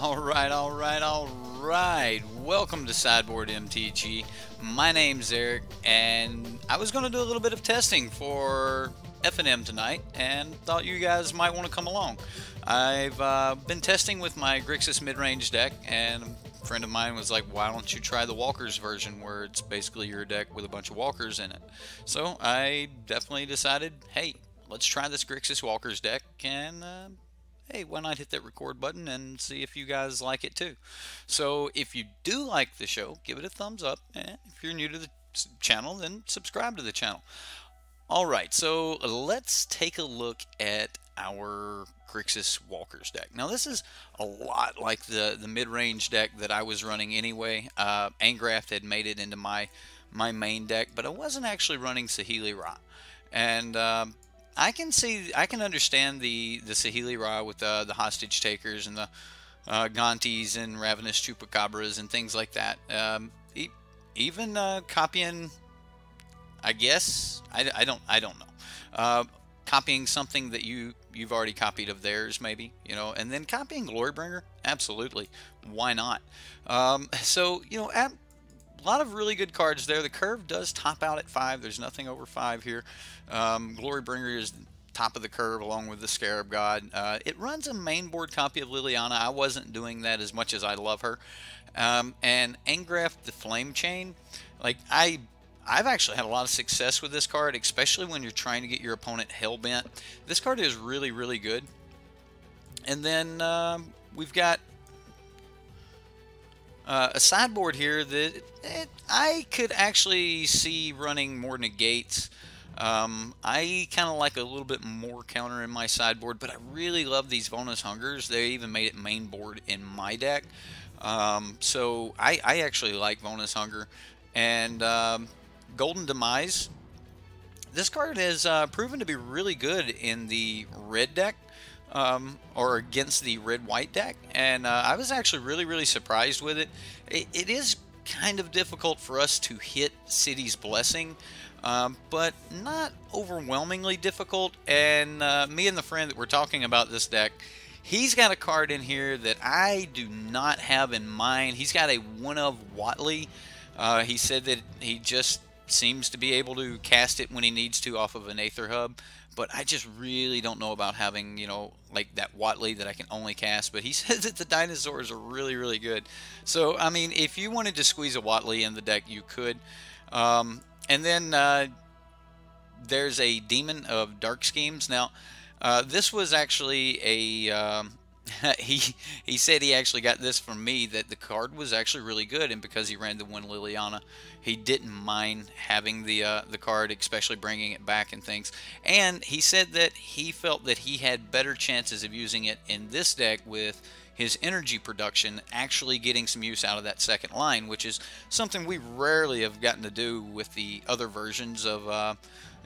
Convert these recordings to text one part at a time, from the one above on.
Alright. Welcome to Sideboard MTG. My name's Eric, and I was going to do a little bit of testing for FNM tonight, and thought you guys might want to come along. I've been testing with my Grixis mid-range deck, and a friend of mine was like, why don't you try the Walkers version, where it's basically your deck with a bunch of Walkers in it. So I definitely decided, hey, let's try this Grixis Walkers deck, and hey, why not hit that record button and see if you guys like it too. So if you do like the show, give it a thumbs up, and if you're new to the channel, then subscribe to the channel. Alright, so let's take a look at our Grixis Walkers deck. Now this is a lot like the mid-range deck that I was running anyway. Angrath had made it into my main deck, but I wasn't actually running Saheeli Ra. And I can understand the Saheeli Ra with the hostage takers and the Gontis and ravenous chupacabras and things like that. Even copying, I guess, I don't know. Copying something that you've already copied of theirs, maybe, you know, and then copying Glorybringer, absolutely, why not? So, you know, a lot of really good cards there. The curve does top out at 5. There's nothing over 5 here. Glorybringer is top of the curve along with the Scarab God. It runs a main board copy of Liliana. I wasn't doing that as much as I love her. And Angrath the Flame Chain, like I've actually had a lot of success with this card, especially when you're trying to get your opponent hellbent. This card is really, really good. And then we've got a sideboard here that I could actually see running more negates. I kind of like a little bit more counter in my sideboard, but I really love these Vonus Hungers. They even made it main board in my deck. So I actually like Vonus Hunger. And Golden Demise. This card has proven to be really good in the red deck. Or against the red-white deck, and I was actually really surprised with it. It is kind of difficult for us to hit City's Blessing, but not overwhelmingly difficult. And me and the friend that we're talking about this deck, he's got a card in here that I do not have in mind. He's got a one of Watley. He said that he just seems to be able to cast it when he needs to off of an Aether Hub. But I just really don't know about having, you know, like that Watley that I can only cast. But he says that the dinosaurs are really good. So, I mean, if you wanted to squeeze a Watley in the deck, you could. And then there's a Demon of Dark Schemes. Now, this was actually a... he said he actually got this from me, that the card was actually really good, and because he ran the one Liliana, he didn't mind having the card, especially bringing it back and things. And he said that he felt that he had better chances of using it in this deck with his energy production, actually getting some use out of that second line, which is something we rarely have gotten to do with the other versions of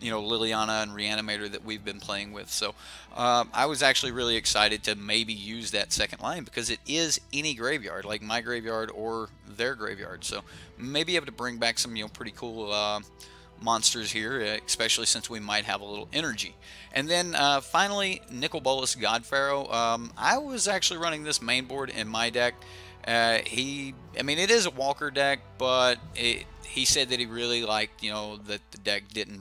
you know, Liliana and Reanimator that we've been playing with. So I was actually really excited to maybe use that second line, because it is any graveyard, like my graveyard or their graveyard. So maybe able to bring back some, you know, pretty cool monsters here, especially since we might have a little energy. And then finally, Nicol Bolas Godpharaoh. I was actually running this main board in my deck. I mean, it is a Walker deck, but he said that he really liked, you know, that the deck didn't,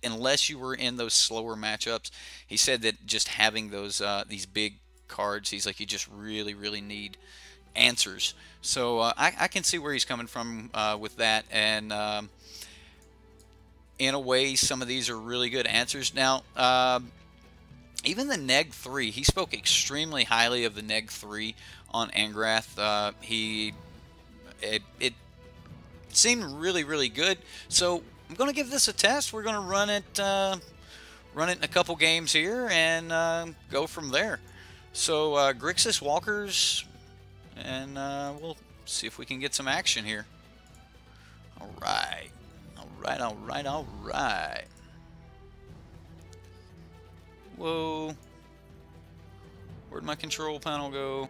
unless you were in those slower matchups, he said that just having those these big cards, he's like, you just really need answers. So I can see where he's coming from with that, and in a way, some of these are really good answers. Now, even the Neg 3, he spoke extremely highly of the Neg 3 on Angrath. It seemed really good. So I'm going to give this a test. We're going to run it in a couple games here and go from there. So Grixis Walkers, and we'll see if we can get some action here. All right. Whoa. Where'd my control panel go?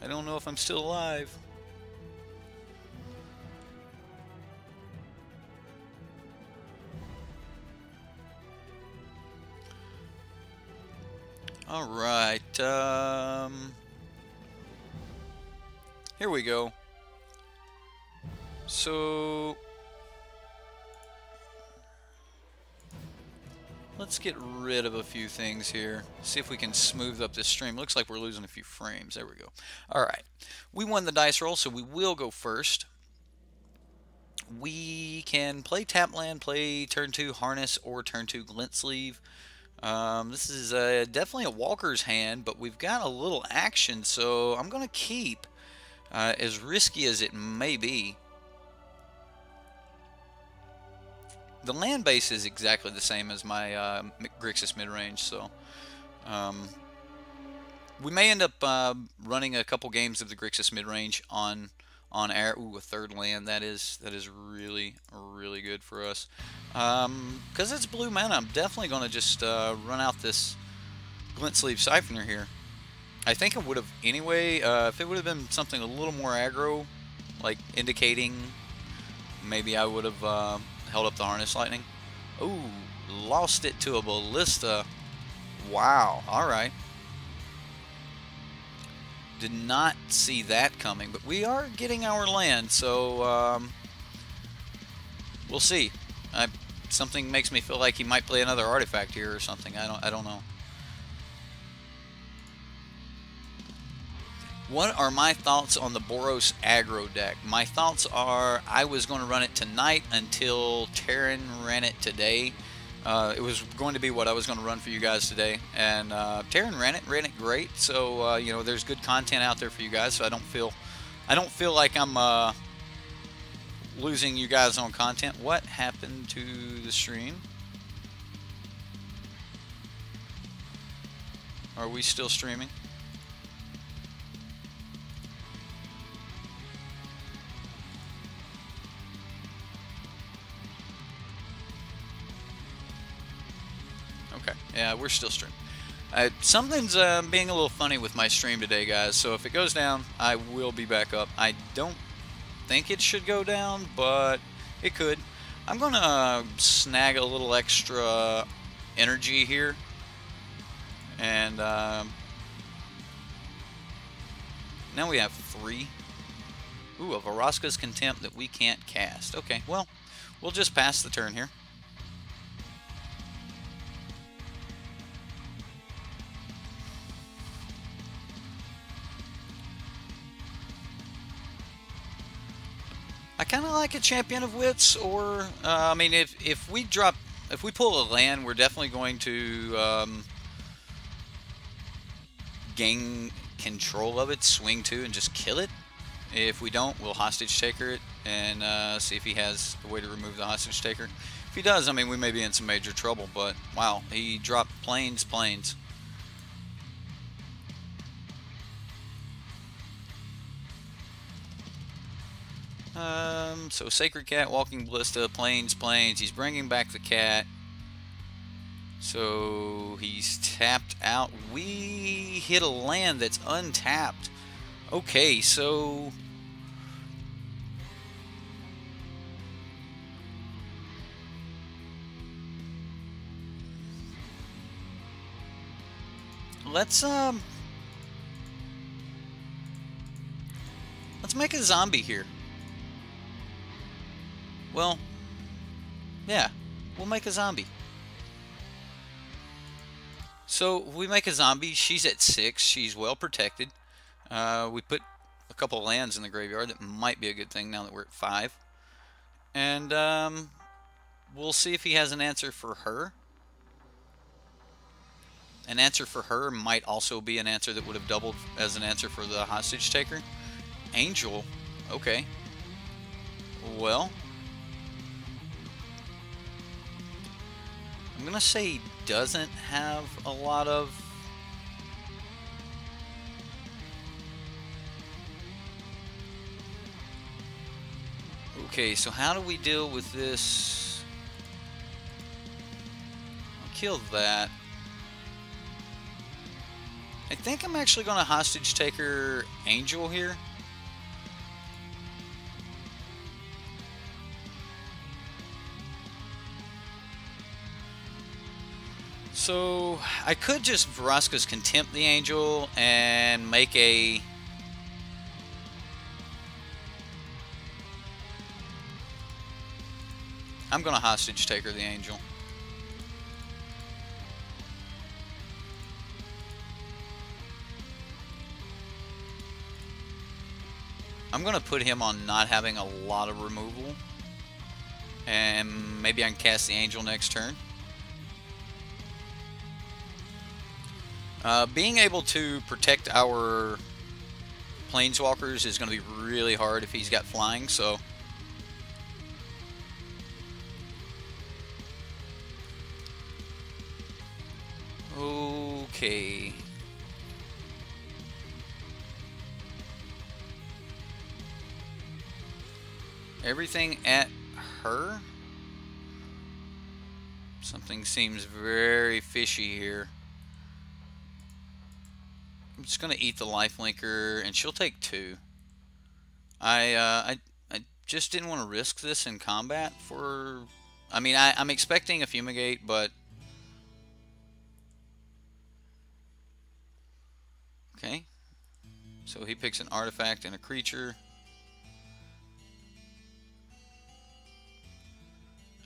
I don't know if I'm still alive. Alright, Here we go. So let's get rid of a few things here. See if we can smooth up this stream. Looks like we're losing a few frames. There we go. All right. We won the dice roll, so we will go first. We can play tap land, play turn 2 harness, or turn 2 glint sleeve. This is definitely a walker's hand, but we've got a little action, so I'm going to keep, as risky as it may be. The land base is exactly the same as my Grixis mid-range, so we may end up running a couple games of the Grixis mid-range on air. Ooh, a third land. That is really good for us. Because it's blue mana, I'm definitely going to just run out this glint sleeve siphoner here. I think it would have anyway. If it would have been something a little more aggro, like indicating, maybe I would have held up the harness lightning. Ooh, lost it to a ballista. Wow. All right. Did not see that coming, but we are getting our land, so we'll see. Something makes me feel like he might play another artifact here or something. I don't know. What are my thoughts on the Boros aggro deck? My thoughts are I was going to run it tonight until Terran ran it today. It was going to be what I was going to run for you guys today, and Terran ran it great. So you know, there's good content out there for you guys. So I don't feel like I'm losing you guys on content. What happened to the stream? Are we still streaming? Okay, yeah, we're still streaming. Something's being a little funny with my stream today, guys, so if it goes down, I will be back up. I don't think it should go down, but it could. I'm going to snag a little extra energy here, and now we have 3. Ooh, a Vraska's Contempt that we can't cast. Okay, well, we'll just pass the turn here. I kind of like a Champion of Wits, or I mean, if we pull a land, we're definitely going to gain control of it, swing 2, and just kill it. If we don't, we'll hostage taker it and see if he has a way to remove the hostage taker. If he does, I mean, we may be in some major trouble. But wow, he dropped planes. So Sacred Cat, Walking Ballista, planes. He's bringing back the cat. So he's tapped out. We hit a land that's untapped. Okay, so let's make a zombie here. Well, yeah, we'll make a zombie. So we make a zombie. She's at 6. She's well protected. We put a couple of lands in the graveyard. That might be a good thing now that we're at 5. And we'll see if he has an answer for her. An answer for her might also be an answer that would have doubled as an answer for the hostage taker. Angel. Okay. Well, I'm going to say he doesn't have a lot of... Okay, so how do we deal with this? I'll kill that. I think I'm actually going to hostage taker Angel here. So I could just Vraska's Contempt the Angel and make a I'm going to hostage take her the Angel. I'm going to put him on not having a lot of removal. And maybe I can cast the Angel next turn. Being able to protect our Planeswalkers is going to be really hard if he's got flying, so... Okay. Everything at her? Something seems very fishy here. I'm just gonna eat the lifelinker, and she'll take 2. I just didn't want to risk this in combat for... I mean, I'm expecting a Fumigate, but... Okay. So he picks an artifact and a creature.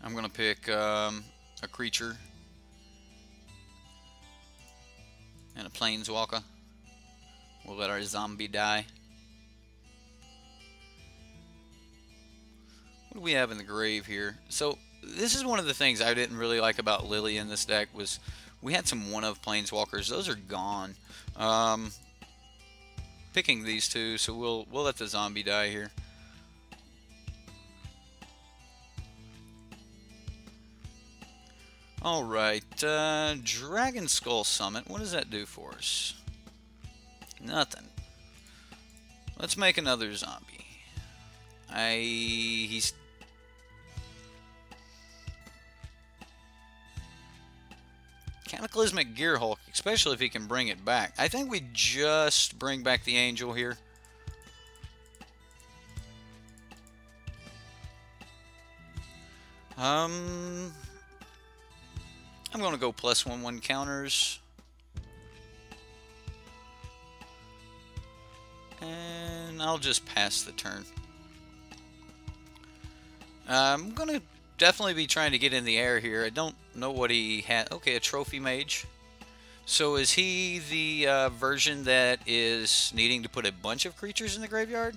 I'm gonna pick a creature and a Planeswalker. We'll let our zombie die. What do we have in the grave here? So this is one of the things I didn't really like about Lily in this deck was we had some one-of Planeswalkers. Those are gone. Picking these two, so we'll let the zombie die here. Alright, Dragon Skull Summit. What does that do for us? Nothing. Let's make another zombie. He's... Cataclysmic Gearhulk, especially if he can bring it back. I think we just bring back the Angel here. I'm going to go +1/1 counters. And I'll just pass the turn. I'm going to definitely be trying to get in the air here. I don't know what he had. Okay, a Trophy Mage. So is he the version that is needing to put a bunch of creatures in the graveyard?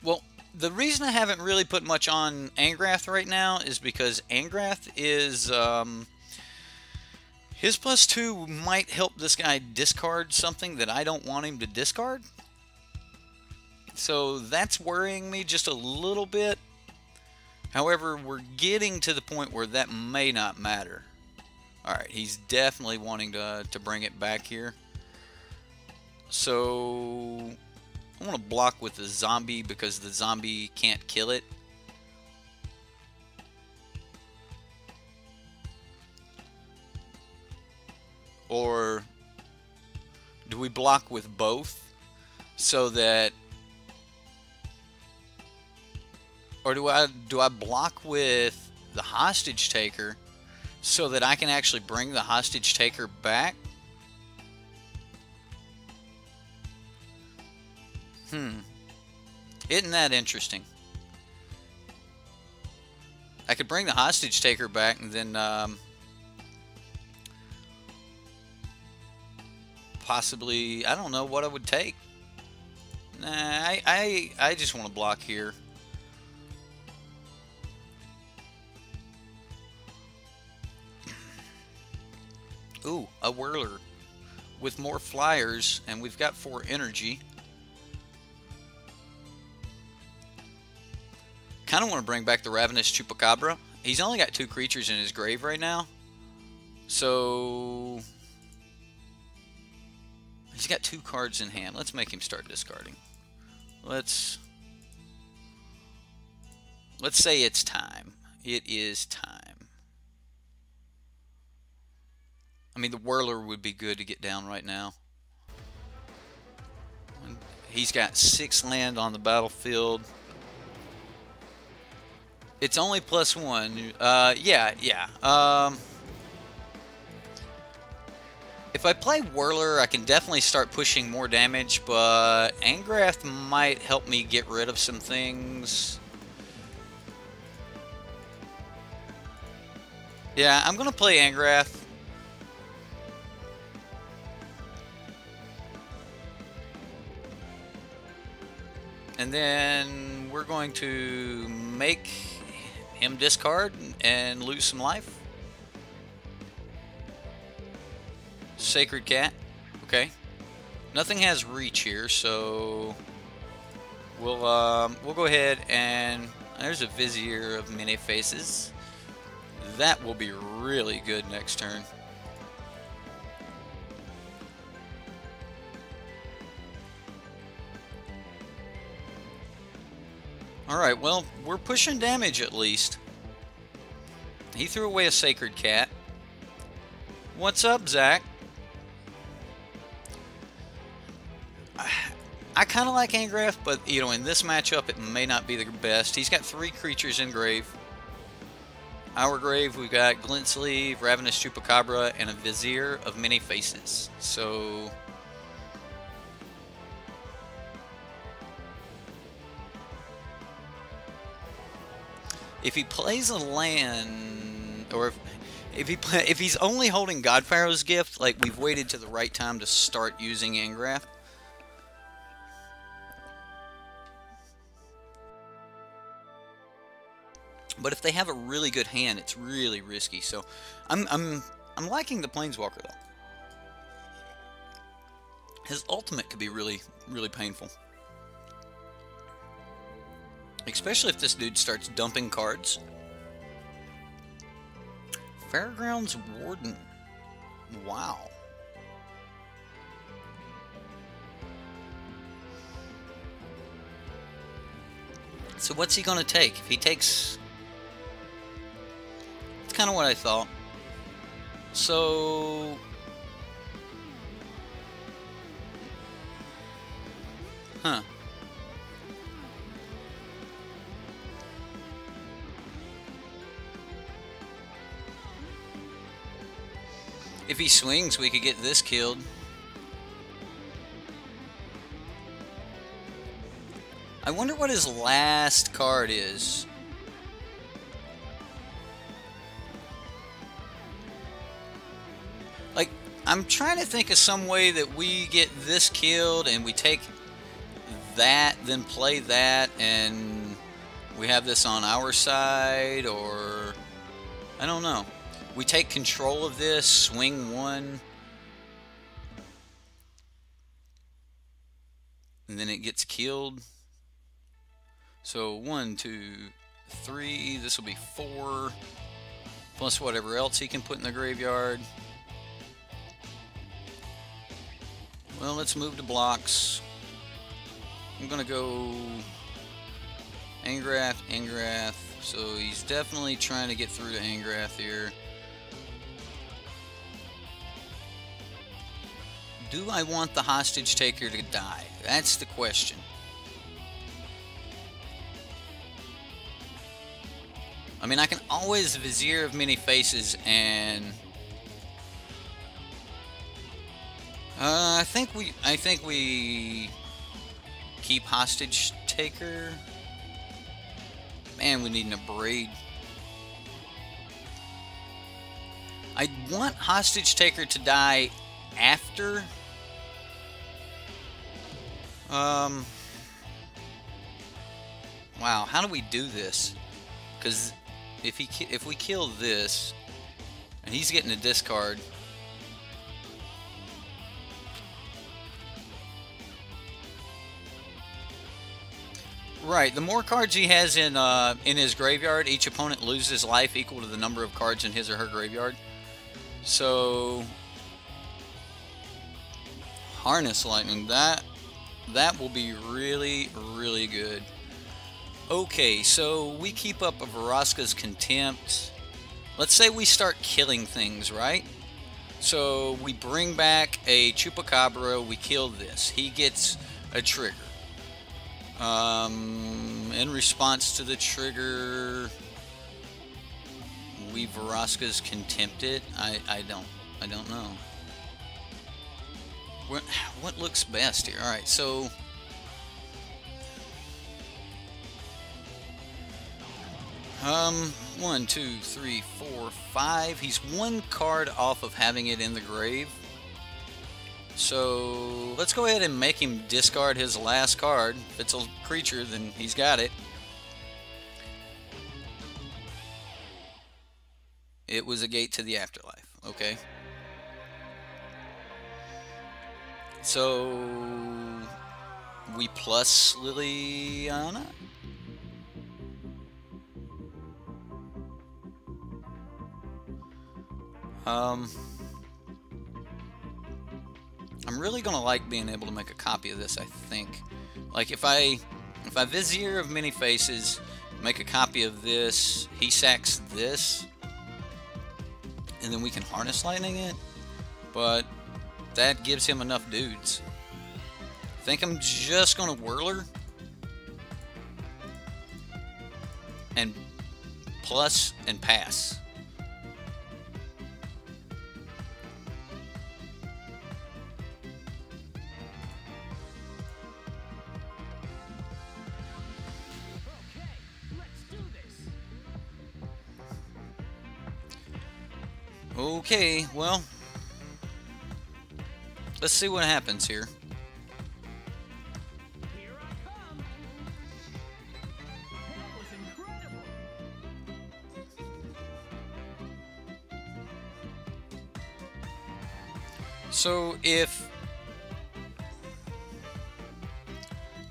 Well, the reason I haven't really put much on Angrath right now is because Angrath is... his +2 might help this guy discard something that I don't want him to discard. So that's worrying me just a little bit. However, we're getting to the point where that may not matter. Alright, he's definitely wanting to bring it back here. So I want to block with the zombie because the zombie can't kill it. Or do we block with both so that... Or do I block with the hostage taker so that I can actually bring the hostage taker back? Isn't that interesting? I could bring the hostage taker back and then possibly, I don't know what I would take. Nah, I just want to block here. Ooh, a Whirler with more flyers, and we've got 4 energy. Kind of want to bring back the Ravenous Chupacabra. He's only got 2 creatures in his grave right now. So... he's got 2 cards in hand. Let's make him start discarding. Let's say it's time. It is time. I mean, the Whirler would be good to get down right now. He's got 6 land on the battlefield. It's only +1. Yeah. If I play Whirler, I can definitely start pushing more damage, but Angrath might help me get rid of some things. Yeah, I'm going to play Angrath. And then we're going to make him discard and lose some life. Sacred Cat. Okay. Nothing has reach here, so we'll go ahead and there's a Vizier of Many Faces. That will be really good next turn. Alright, well, we're pushing damage at least. He threw away a Sacred Cat. What's up, Zach? I kind of like Angrath, but, you know, in this matchup, it may not be the best. He's got 3 creatures in grave. Our grave, we've got Glint Sleeve, Ravenous Chupacabra, and a Vizier of Many Faces. So if he plays a land, or if he's only holding Godpharaoh's Gift, like, we've waited to the right time to start using Angrath. But if they have a really good hand, it's really risky. So I'm liking the Planeswalker though. His ultimate could be really painful. Especially if this dude starts dumping cards. Fairgrounds Warden. Wow. So what's he going to take? If he takes... It's kind of what I thought. So... Huh. If he swings, we could get this killed. I wonder what his last card is. Like, I'm trying to think of some way that we get this killed and we take that, then play that, and we have this on our side, or... I don't know. We take control of this, swing one, and then it gets killed. So 1, 2, 3, this will be 4, plus whatever else he can put in the graveyard. Well, let's move to blocks. I'm gonna go Angrath, Angrath. So he's definitely trying to get through to Angrath here. Do I want the hostage taker to die? That's the question. I mean, I can always Vizier of Many Faces and I think we keep hostage taker. Man, we need an Abrade. I want hostage taker to die after. Wow, how do we do this? Because if we kill this, and he's getting a discard. Right, the more cards he has in his graveyard, each opponent loses life equal to the number of cards in his or her graveyard. So, Harness Lightning, that will be really good. Okay, so we keep up a Vraska's Contempt. Let's say we start killing things, right? So we bring back a Chupacabra, we kill this. He gets a trigger. In response to the trigger, we Vraska's Contempt it. I don't know. what looks best here? All right, so 1, 2, 3, 4, 5. He's one card off of having it in the grave. So let's go ahead and make him discard his last card. If it's a creature, then he's got it. It was a gate to the afterlife. Okay. So we plus Liliana. I'm really gonna like being able to make a copy of this, I think. Like if I Vizier of Many Faces, make a copy of this, he sacks this, and then we can Harness Lightning it, but that gives him enough dudes. I think I'm just gonna Whirler and plus and pass. Okay, well, let's see what happens here. So if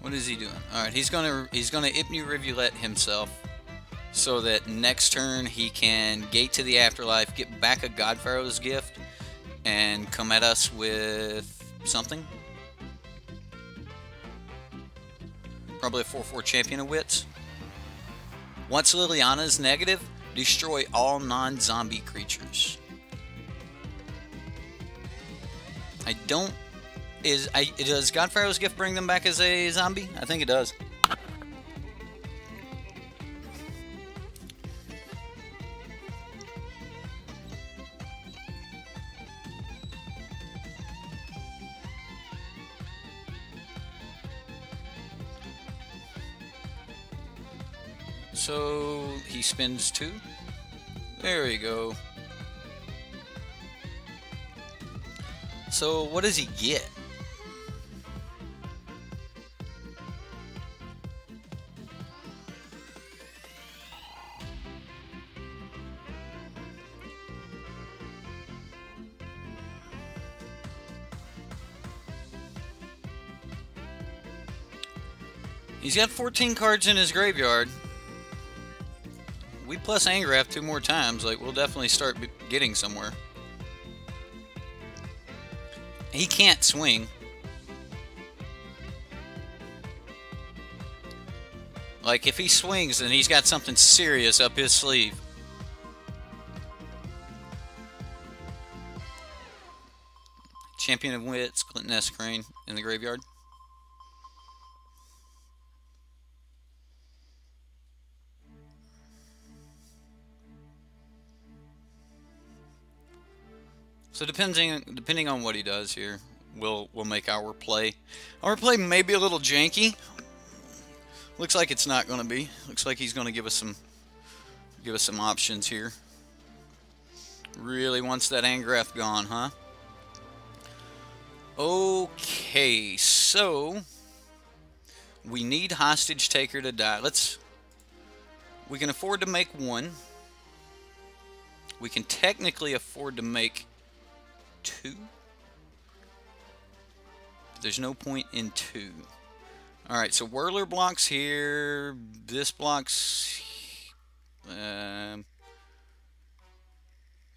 what is he doing? All right, he's gonna Ipnu Rivulet himself, so that next turn he can gate to the afterlife, get back a Godpharaoh's Gift, and come at us with something. Probably a 4/4 Champion of Wits. Once Liliana's negative, destroy all non-zombie creatures. Does Godpharaoh's Gift bring them back as a zombie? I think it does. So he spins 2. There we go. So what does he get? He's got 14 cards in his graveyard. We plus Angrath 2 more times, like we'll definitely start getting somewhere. He can't swing. Like if he swings, then he's got something serious up his sleeve. Champion of Wits, Clinton S. Crane in the graveyard. So depending on what he does here, we'll make our play. Our play may be a little janky. Looks like it's not going to be. Looks like he's going to give us some options here. Really wants that Angrath gone, huh? Okay, so we need Hostage Taker to die. We can afford to make 1. We can technically afford to make 2. There's no point in 2. Alright, so Whirler blocks here. This blocks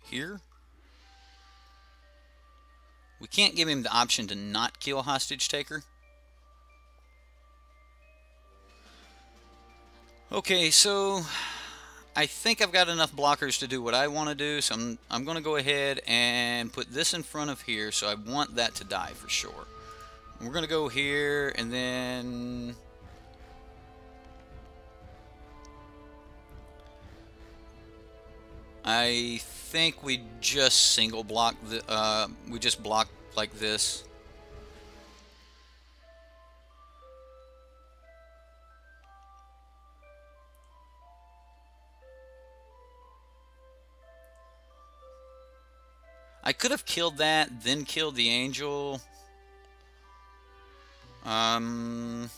here. We can't give him the option to not kill Hostage Taker. Okay, so I think I've got enough blockers to do what I want to do, so I'm going to go ahead and put this in front of here, so I want that to die for sure. We're going to go here, and then I think we just single block we just block like this. I could have killed that, then killed the angel. I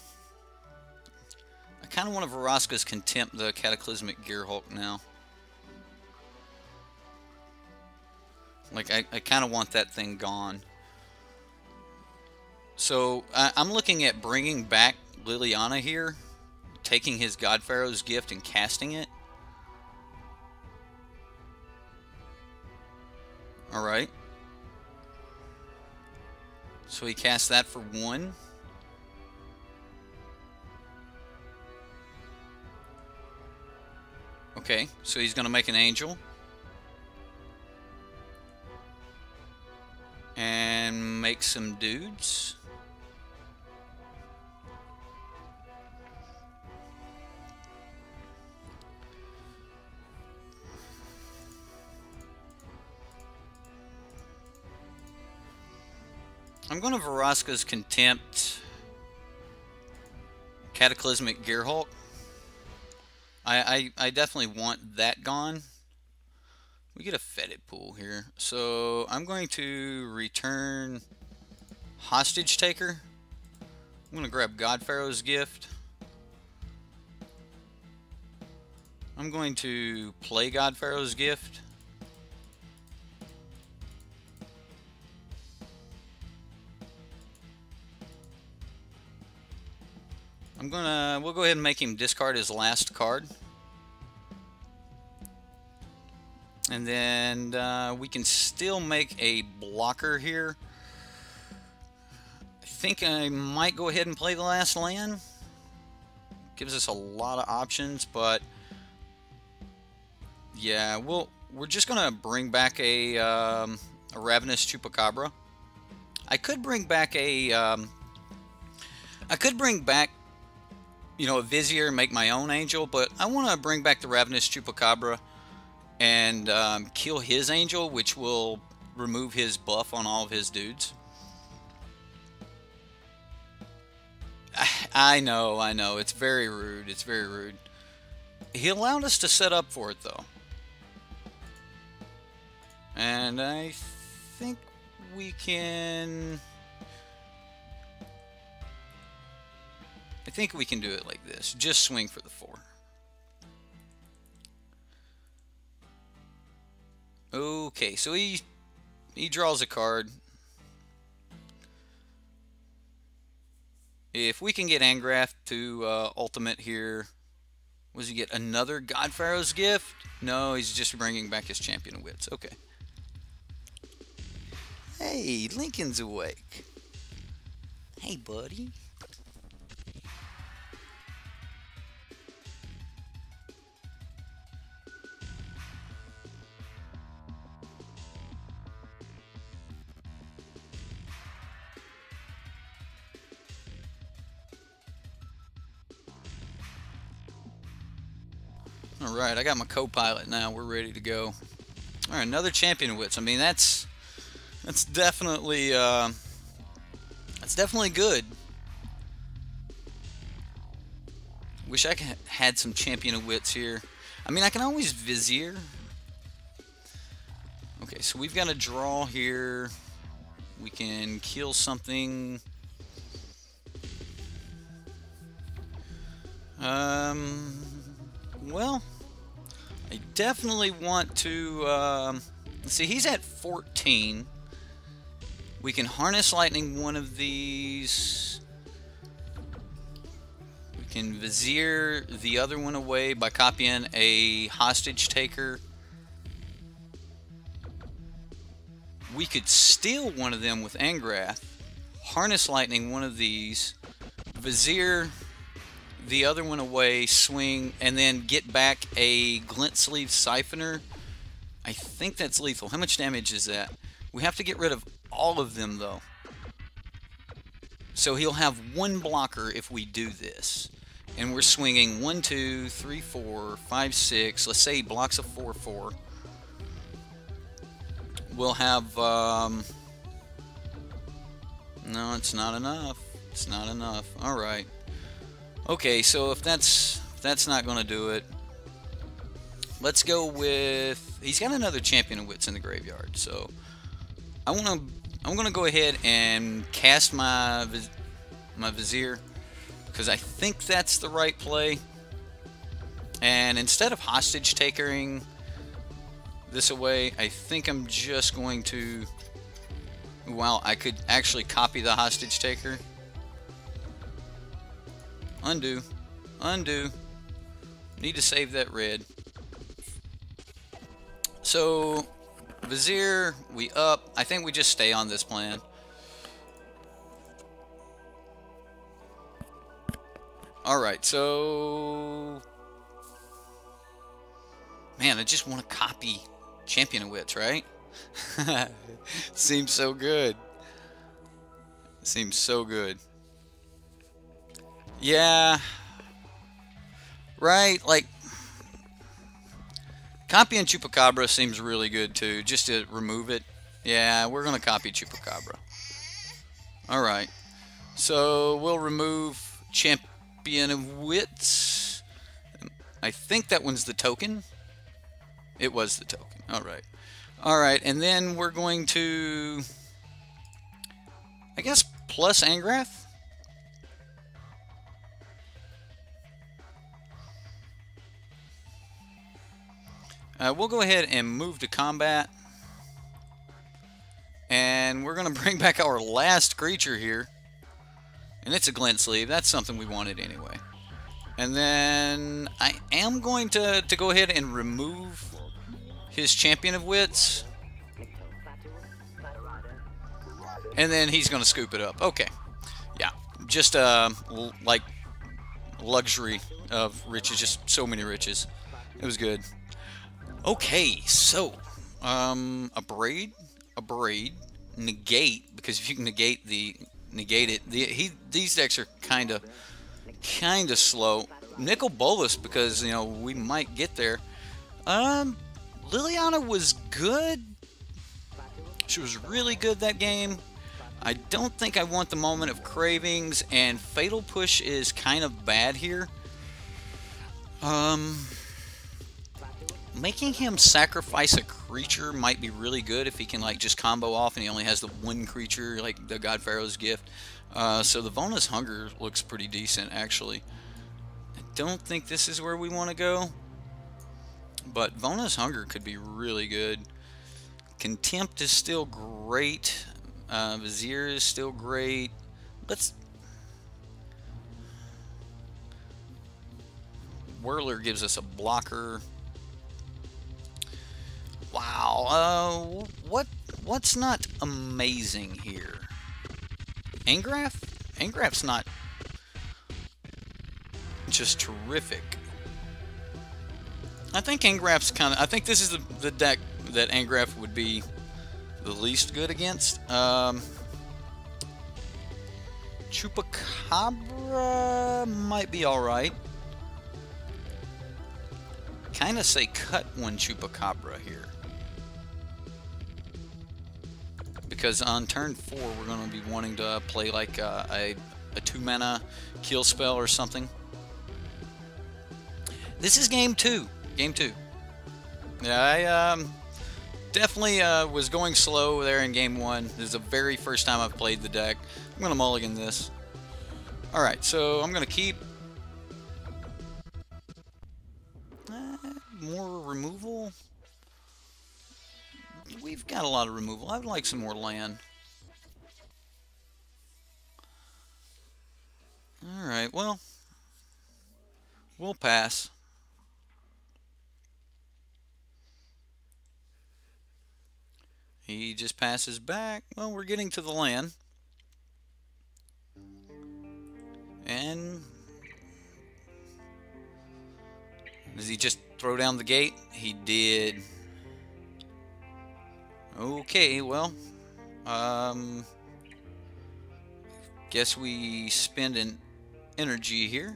kind of want to Vraska's Contempt the Cataclysmic Gearhulk now. Like, I kind of want that thing gone. So, I'm looking at bringing back Liliana here, taking his God Pharaoh's gift and casting it. Alright. So he casts that for 1. Okay, so he's going to make an angel. And make some dudes. I'm going to Vraska's Contempt Cataclysmic Gearhulk. I definitely want that gone. We get a Fetid pool here. So I'm going to return Hostage Taker. I'm going to grab God Pharaoh's Gift. I'm going to play God Pharaoh's Gift. We'll go ahead and make him discard his last card. And then we can still make a blocker here. I think I might go ahead and play the last land. Gives us a lot of options, but yeah, we're just gonna bring back a Ravenous Chupacabra. I could bring back you know, a Vizier and make my own angel, but I want to bring back the Ravenous Chupacabra and kill his angel, which will remove his buff on all of his dudes. I know, it's very rude, it's very rude. He allowed us to set up for it, though. And I think we can... I think we can do it like this. Just swing for the 4. Okay, so he draws a card. If we can get Angrath to ultimate here, was he get another God Pharaoh's Gift? No, he's just bringing back his Champion of Wits. Okay. Hey, Lincoln's awake. Hey, buddy. Alright, I got my co-pilot now. We're ready to go. Alright, another Champion of Wits. I mean, that's definitely good. Wish I had some Champion of Wits here. I mean, I can always Vizier. Okay, so we've got a draw here. We can kill something. Well, I definitely want to, see, he's at 14. We can Harness Lightning one of these. We can Vizier the other one away by copying a Hostage Taker. We could steal one of them with Angrath, Harness Lightning one of these, Vizier the other one away, swing, and then get back a Glint Sleeve Siphoner. I think that's lethal. How much damage is that? We have to get rid of all of them, though. So he'll have 1 blocker if we do this. And we're swinging 1, 2, 3, 4, 5, 6. Let's say he blocks a 4/4. We'll have... No, it's not enough. It's not enough. Alright. Okay, so if that's not going to do it, let's go with... He's got another Champion of Wits in the graveyard, so I'm gonna go ahead and cast my Vizier, because I think that's the right play. And instead of hostage takering this away, I think I'm just going to... Well, I could actually copy the hostage taker. Undo. Undo. Need to save that red. So, Vizier, we up. I think we just stay on this plan. Alright, so... Man, I just want to copy Champion of Wits, right? Seems so good. Seems so good. Yeah. Right, like... Copying Chupacabra seems really good too, just to remove it. Yeah, we're going to copy Chupacabra. Alright. So, we'll remove Champion of Wits. I think that one's the token. It was the token. Alright. Alright, and then we're going to... I guess plus Angrath? We'll go ahead and move to combat. And we're going to bring back our last creature here. And it's a glint sleeve. That's something we wanted anyway. And then I am going to go ahead and remove his Champion of Wits. And then he's going to scoop it up. Okay. Yeah. Just like luxury of riches. Just so many riches. It was good. Okay, so a braid, negate, because if you can negate it, these decks are kind of slow. Nicol Bolas, because you know we might get there. Liliana was good. She was really good that game. I don't think I want the Moment of Cravings, and Fatal Push is kind of bad here. Making him sacrifice a creature might be really good if he can like just combo off and he only has the one creature, like the God Pharaoh's Gift. So the Vona's Hunger looks pretty decent actually. I don't think this is where we want to go, but Vona's Hunger could be really good. Contempt is still great. Vizier is still great. Whirler gives us a blocker. Wow, what's not amazing here? Angrath? Angrath's not just terrific. I think Angrath's kind of... I think this is the deck that Angrath would be the least good against. Chupacabra might be alright. Kind of say cut one Chupacabra here. Because on turn 4 we're going to be wanting to play like a 2-mana kill spell or something. This is game 2. Game 2. Yeah, I definitely was going slow there in game 1. This is the very first time I've played the deck. I'm going to mulligan this. Alright, so I'm going to keep more removal. We've got a lot of removal. I'd like some more land. Alright, well, we'll pass. He just passes back. Well, we're getting to the land. And does he just throw down the gate? He did. Okay, well, guess we spend an energy here.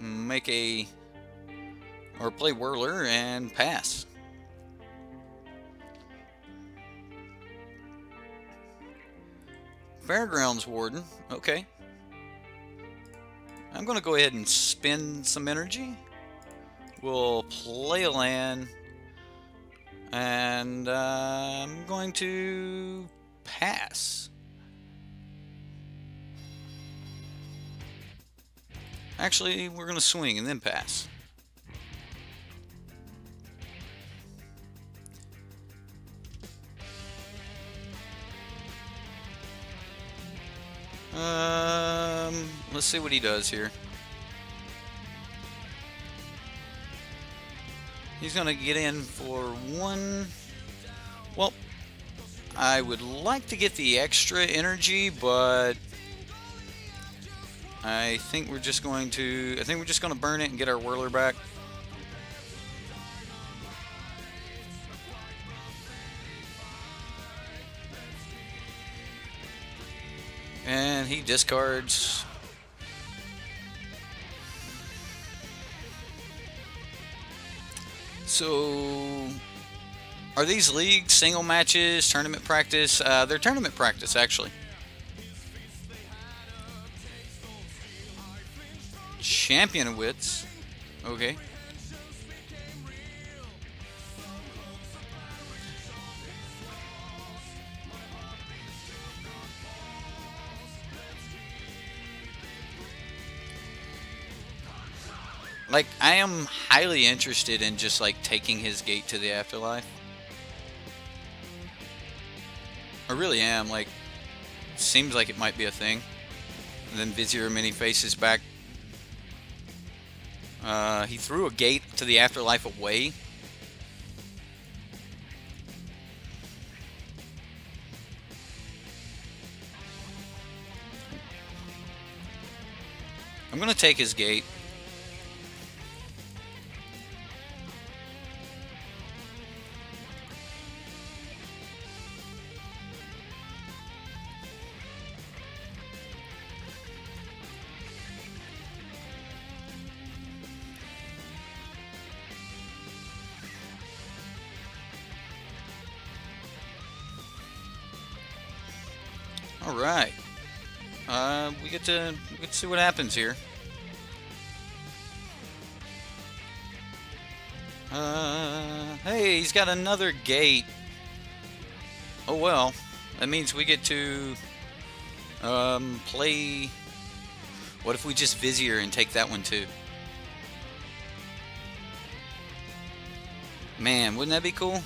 Make or play Whirler and pass. Fairgrounds Warden, okay. I'm going to go ahead and spend some energy. We'll play a land. And I'm going to pass. Actually, we're going to swing and then pass. Let's see what he does here. He's going to get in for one. Well, I would like to get the extra energy, but I think we're just going to burn it and get our whirler back. And he discards. So, are these leagues, single matches, tournament practice? They're tournament practice, actually. Champion of Wits. Okay. Like, I am highly interested in just, like, taking his gate to the afterlife. I really am. Like, seems like it might be a thing. And then Vizier Mini faces back. He threw a gate to the afterlife away. I'm going to take his gate. All right. We get to see what happens here. Hey, he's got another gate. Oh well, that means we get to play. What if we just Vizier and take that one too? Man, wouldn't that be cool?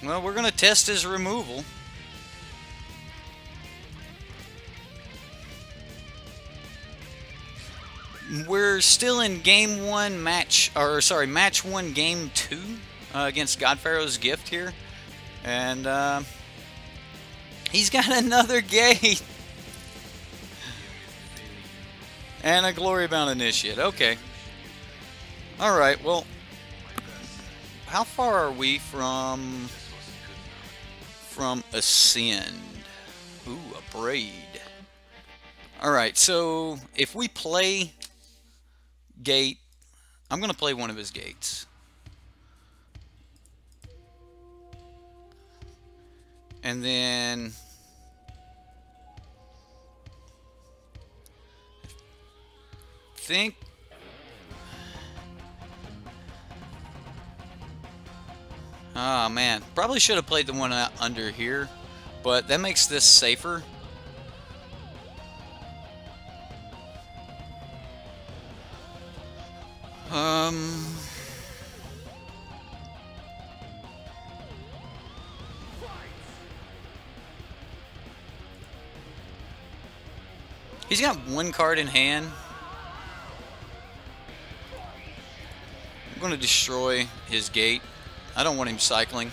Well, we're going to test his removal. We're still in game one match, or sorry, match one, game two against Godpharaoh's Gift here. And he's got another gate. And a Glory Bound Initiate. Okay. Alright, well, how far are we from Ascend? Ooh, a Braid. Alright, so if we play gate, I'm going to play one of his gates. And then think ah man, probably should have played the one out under here, but that makes this safer. He's got one card in hand. I'm going to destroy his gate. I don't want him cycling.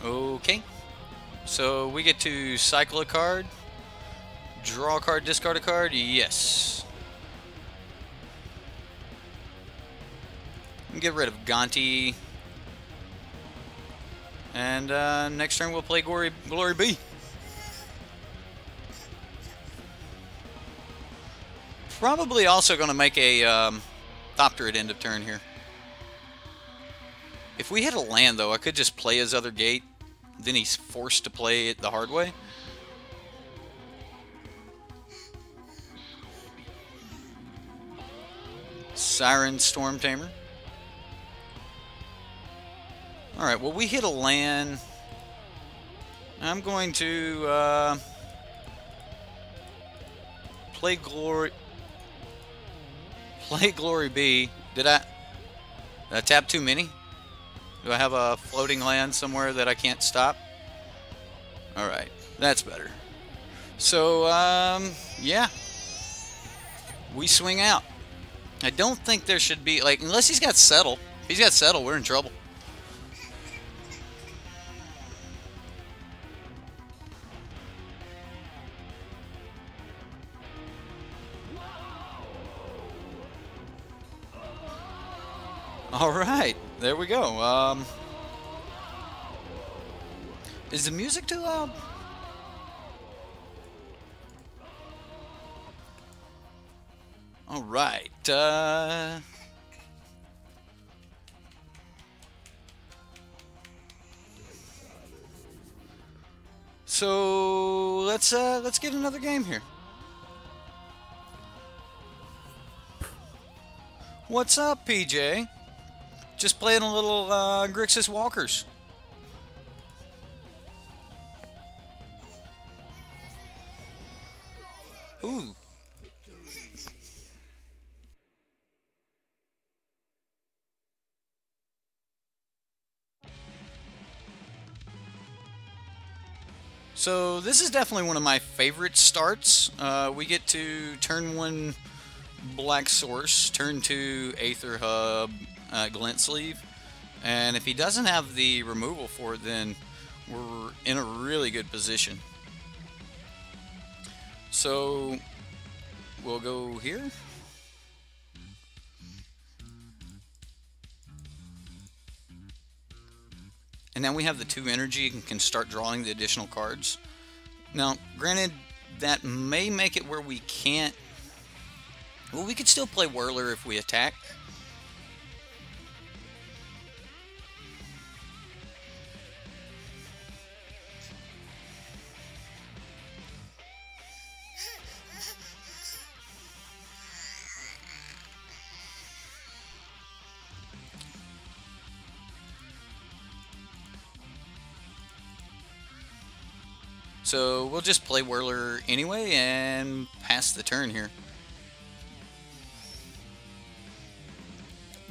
Okay, So we get to cycle a card, draw a card, discard a card. Yes. Get rid of Gonti. And next turn we'll play Glory B. Probably also going to make a Thopter at end of turn here. If we hit a land, though, I could just play his other gate. Then he's forced to play it the hard way. Siren Storm Tamer. Alright, well, we hit a land. I'm going to play Glory B. Did I tap too many? Do I have a floating land somewhere that I can't stop? Alright, that's better. So, yeah. We swing out. I don't think there should be, like, unless he's got Settle. If he's got Settle, we're in trouble. Alright, there we go. Is the music too loud? Alright, so let's get another game here. What's up, PJ? Just playing a little Grixis Walkers. Ooh. So this is definitely one of my favorite starts. We get to turn 1 Black Source, turn 2 Aether Hub, Glint Sleeve, and if he doesn't have the removal for it, then we're in a really good position. So we'll go here. And now we have the 2 energy and can start drawing the additional cards. Now, granted, that may make it where we can't. Well, we could still play Whirler if we attack. So we'll just play Whirler anyway and pass the turn here.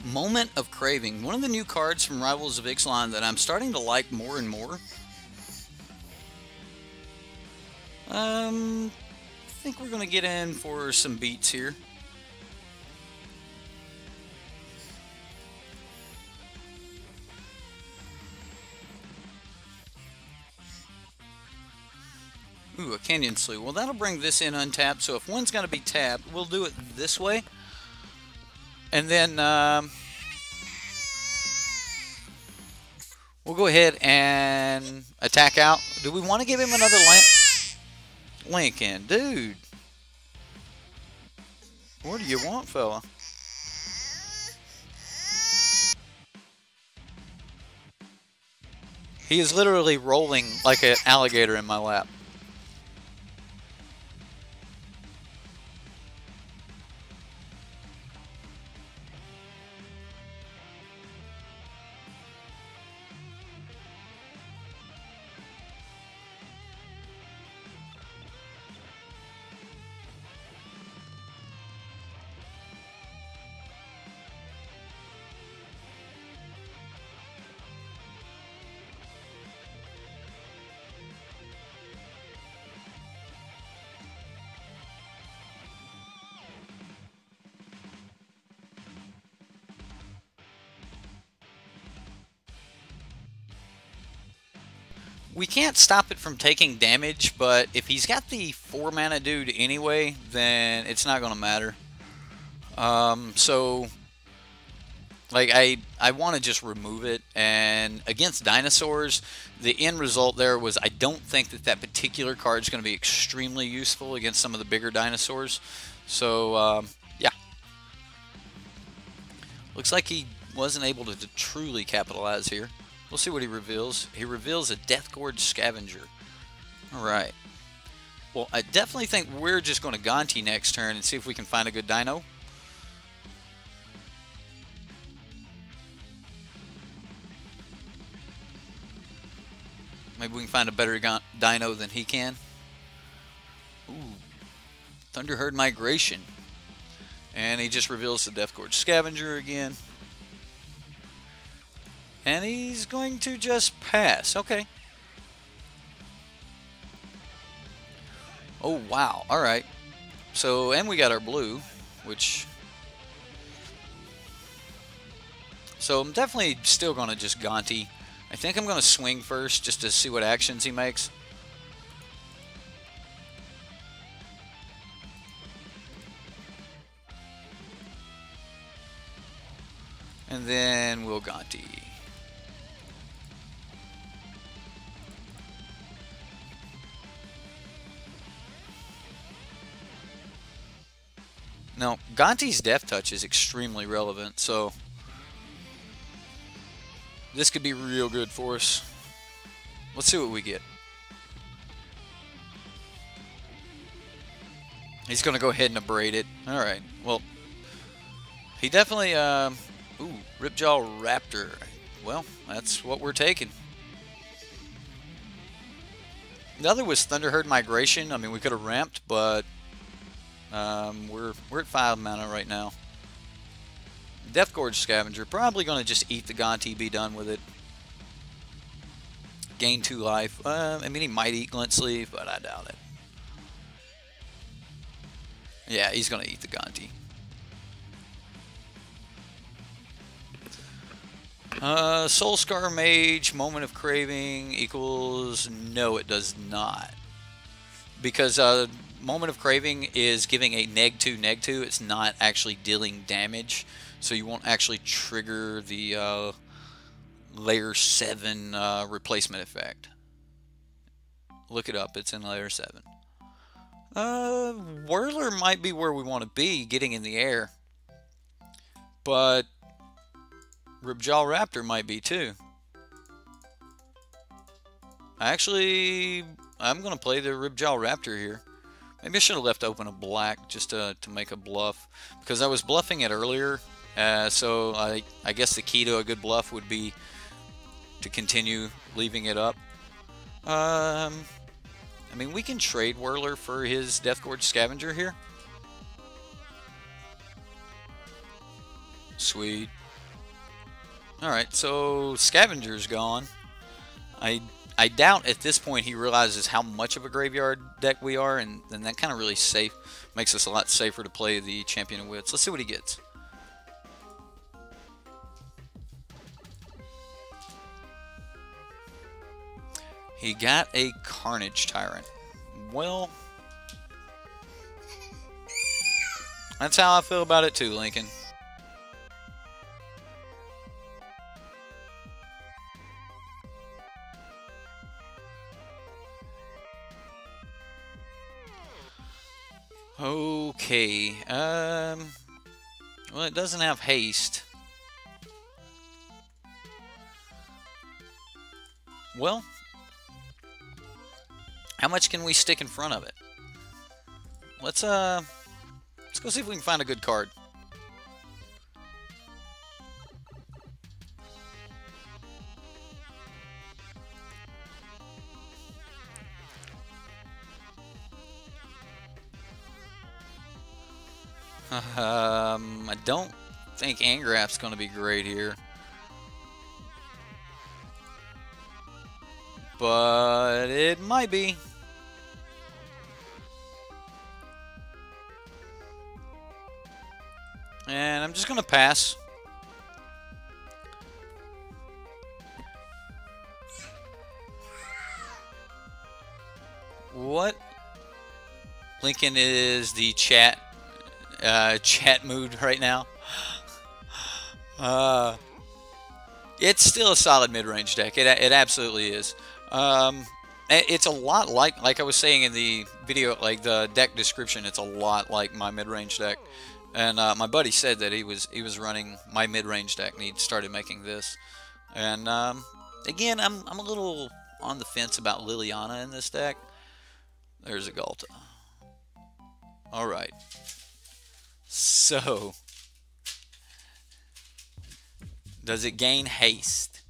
Moment of Craving. One of the new cards from Rivals of Ixalan that I'm starting to like more and more. I think we're going to get in for some beats here. Ooh, a Canyon Slough. Well, that'll bring this in untapped, so if one's going to be tapped, we'll do it this way. And then we'll go ahead and attack out. Do we want to give him another Lincoln? Dude. What do you want, fella? He is literally rolling like an alligator in my lap. We can't stop it from taking damage, but if he's got the 4 mana dude anyway, then it's not going to matter. So, like, I want to just remove it. And against dinosaurs, the end result there was I don't think that that particular card is going to be extremely useful against some of the bigger dinosaurs. So, yeah. Looks like he wasn't able to truly capitalize here. We'll see what he reveals. He reveals a Death Gorge Scavenger. Alright. Well, I definitely think we're just going to Gonti next turn and see if we can find a good dino. Maybe we can find a better dino than he can. Ooh. Thunderherd Migration. And he just reveals the Death Gorge Scavenger again. And he's going to just pass. Okay. Oh, wow. Alright. So, and we got our blue, which... So, I'm definitely still going to just Gonti. I think I'm going to swing first, just to see what actions he makes. And then we'll Gonti. Now, Gonti's Death Touch is extremely relevant, so this could be real good for us. Let's see what we get. He's going to go ahead and abrade it. Alright, well, he definitely, ooh, Ripjaw Raptor. Well, that's what we're taking. The other was Thunderherd Migration. I mean, we could have ramped, but we're at 5 mana right now. Death Gorge Scavenger, probably going to just eat the Gonti, be done with it. Gain 2 life. I mean, he might eat Glint Sleeve, but I doubt it. Yeah, he's going to eat the Gonti. Soulscar Mage, Moment of Craving equals... No, it does not. Because Moment of Craving is giving a -2/-2. It's not actually dealing damage. So you won't actually trigger the Layer 7 replacement effect. Look it up. It's in Layer 7. Whirler might be where we want to be, getting in the air. But Ripjaw Raptor might be too. Actually, I'm going to play the Ripjaw Raptor here. Maybe I should have left open a black just to make a bluff. Because I was bluffing it earlier. So I guess the key to a good bluff would be to continue leaving it up. I mean, we can trade Whirler for his Death Gorge Scavenger here. Sweet. Alright, so Scavenger's gone. I doubt at this point he realizes how much of a graveyard deck we are, and then that kind of really makes us a lot safer to play the Champion of Wits. Let's see what he gets. He got a Carnage Tyrant. Well, that's how I feel about it too, Lincoln. Okay, well, it doesn't have haste. Well, how much can we stick in front of it? Let's go see if we can find a good card. I don't think Angrath's going to be great here. But it might be. And I'm just going to pass. What? Lincoln is the chat mood right now. It's still a solid mid-range deck. It absolutely is. It's a lot like I was saying in the video, like the deck description. It's a lot like my mid-range deck. And my buddy said that he was running my mid-range deck, and he started making this. And again, I'm a little on the fence about Liliana in this deck. There's a Galta. All right. So, does it gain haste?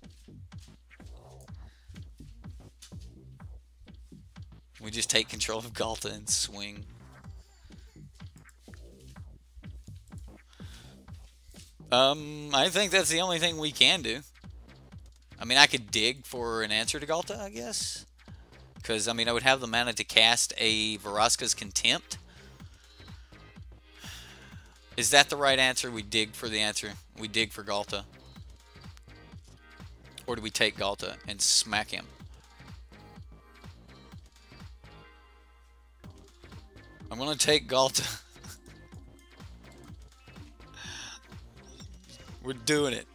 We just take control of Galta and swing. I think that's the only thing we can do. I mean, I could dig for an answer to Galta, I guess. Because, I mean, I would have the mana to cast a Vraska's Contempt. Is that the right answer? We dig for the answer. We dig for Galta. Or do we take Galta and smack him? I'm going to take Galta. We're doing it.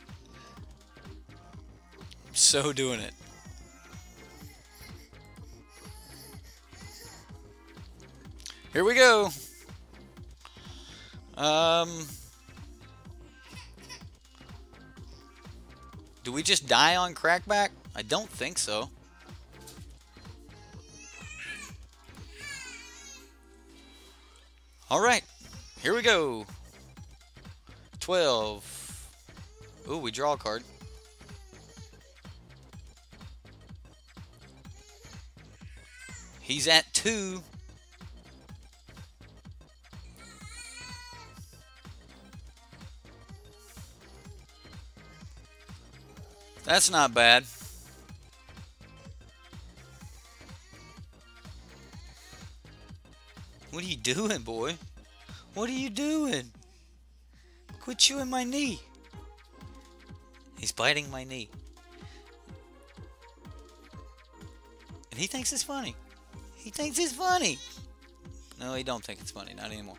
So doing it. Here we go. Do we just die on Crackback? I don't think so. All right, here we go. 12. Ooh, we draw a card. He's at 2. That's not bad. What are you doing, boy? What are you doing? Quit chewing my knee. He's biting my knee. And he thinks it's funny. He thinks it's funny. No, he don't think it's funny. Not anymore.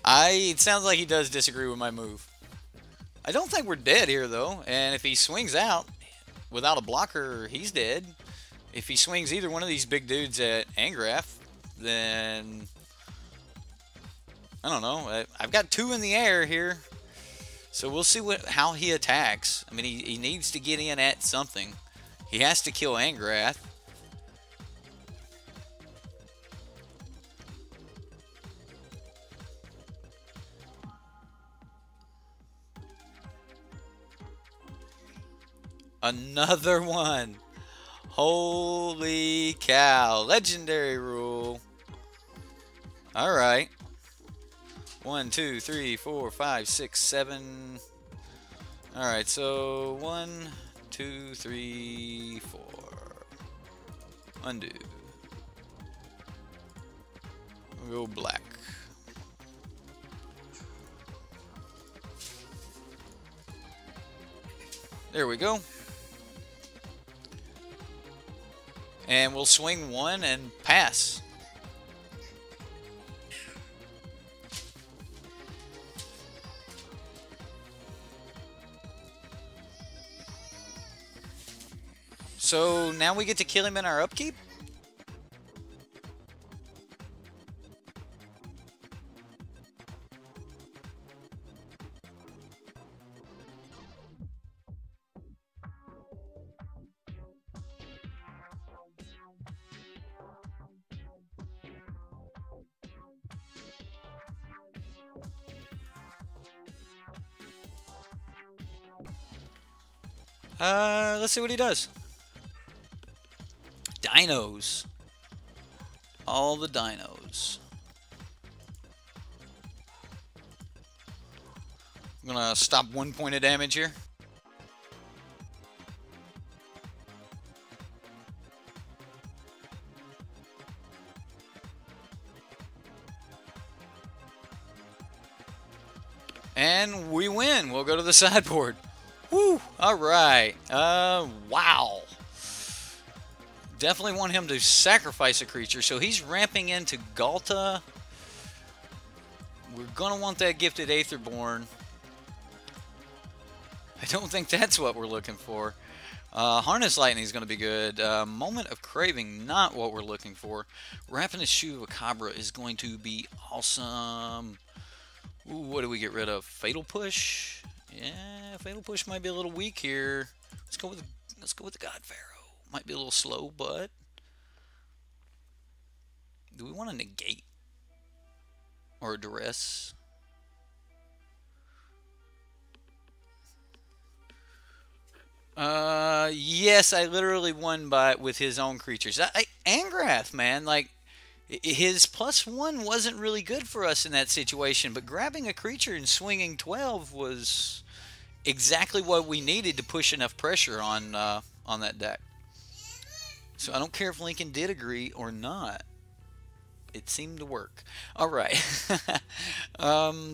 It sounds like he does disagree with my move. I don't think we're dead here, though. And if he swings out without a blocker, he's dead. If he swings either one of these big dudes at Angrath, then I don't know. I've got 2 in the air here. So we'll see how he attacks. I mean, he needs to get in at something. He has to kill Angrath. Another one. Holy cow. Legendary rule. Alright. 1, 2, 3, 4, 5, 6, 7. Alright, so 1, 2, 3, 4. Undo. We'll go black. There we go. And we'll swing 1 and pass. So now we get to kill him in our upkeep? Let's see what he does. Dinos. All the dinos. I'm gonna stop 1 point of damage here. And we win. We'll go to the sideboard. Woo! All right. Wow. Definitely want him to sacrifice a creature, so he's ramping into Galta. We're going to want that Gifted Aetherborn. I don't think that's what we're looking for. Harness Lightning is going to be good. Moment of Craving, not what we're looking for. Ravenous Chupacabra is going to be awesome. Ooh, what do we get rid of? Fatal Push? Yeah, Fatal Push might be a little weak here. Let's go with the God Pharaoh. Might be a little slow, but do we want to negate or duress? Yes, I literally won with his own creatures. Angrath, man, like his +1 wasn't really good for us in that situation, but grabbing a creature and swinging 12 was exactly what we needed to push enough pressure on that deck. So I don't care if Lincoln did agree or not. It seemed to work. All right.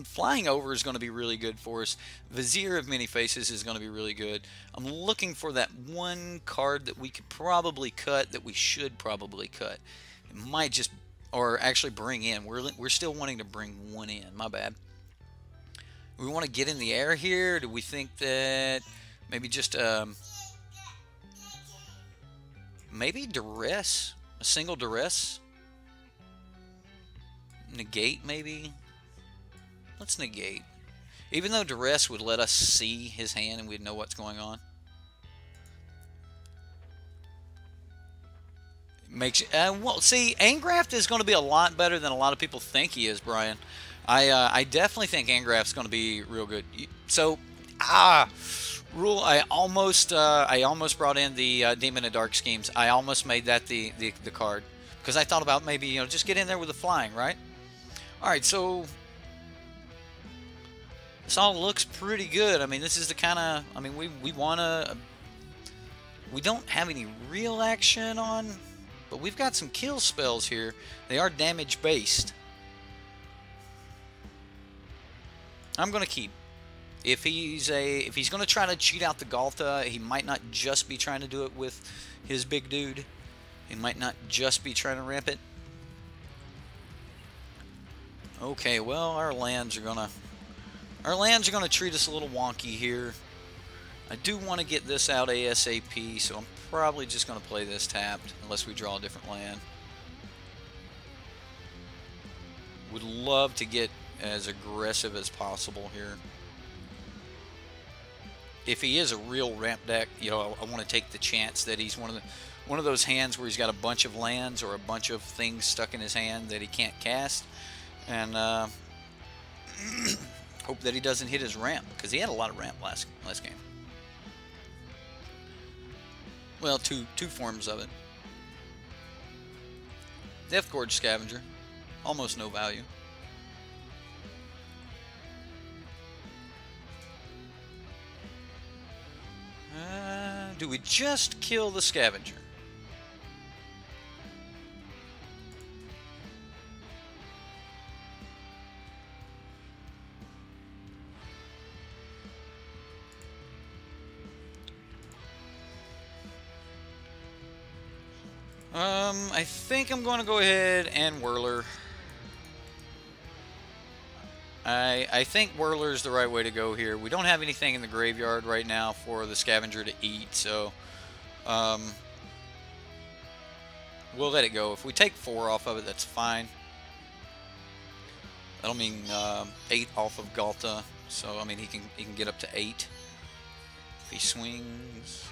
Flying over is going to be really good for us. Vizier of Many Faces is going to be really good. I'm looking for that one card that we could probably cut, that we should probably cut. It might just, or actually bring in. We're still wanting to bring one in. My bad. We want to get in the air here. Do we think that maybe just maybe duress, a single duress? Negate, maybe? Let's negate. Even though duress would let us see his hand and we'd know what's going on. Makes well, see, Angrath is going to be a lot better than a lot of people think he is, Brian. I definitely think Angrath's going to be real good. So, rule. I almost brought in the Demon of Dark Schemes. I almost made that the card because I thought about maybe just get in there with the flying, right? All right, so this all looks pretty good. I mean, this is the kind of, I mean, we want to, we don't have any real action on, but we've got some kill spells here. They are damage based. I'm going to keep. If he's going to try to cheat out the Galta, he might not just be trying to do it with his big dude. He might not just be trying to ramp it. Okay, well, our lands are gonna treat us a little wonky here. I do want to get this out ASAP, so I'm probably just gonna play this tapped unless we draw a different land. Would love to get as aggressive as possible here. If he is a real ramp deck, I want to take the chance that he's one of those hands where he's got a bunch of lands or a bunch of things stuck in his hand that he can't cast. And hope that he doesn't hit his ramp, because he had a lot of ramp last game. Well, two forms of it. Death Gorge Scavenger, almost no value. Do we just kill the Scavenger? I think I'm going to go ahead and Whirler. I think Whirler is the right way to go here. We don't have anything in the graveyard right now for the Scavenger to eat, so we'll let it go. If we take 4 off of it, that's fine. That'll mean 8 off of Galta, so I mean he can get up to 8 if he swings.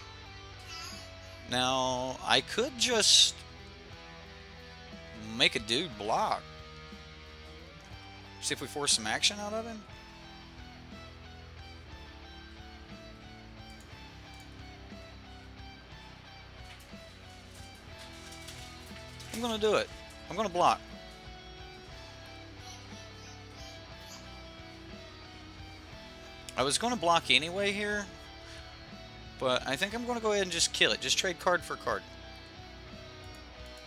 Now I could just make a dude block. See if we force some action out of him. I'm going to do it. I'm going to block. I was going to block anyway here, but I think I'm going to go ahead and just kill it. Just trade card for card.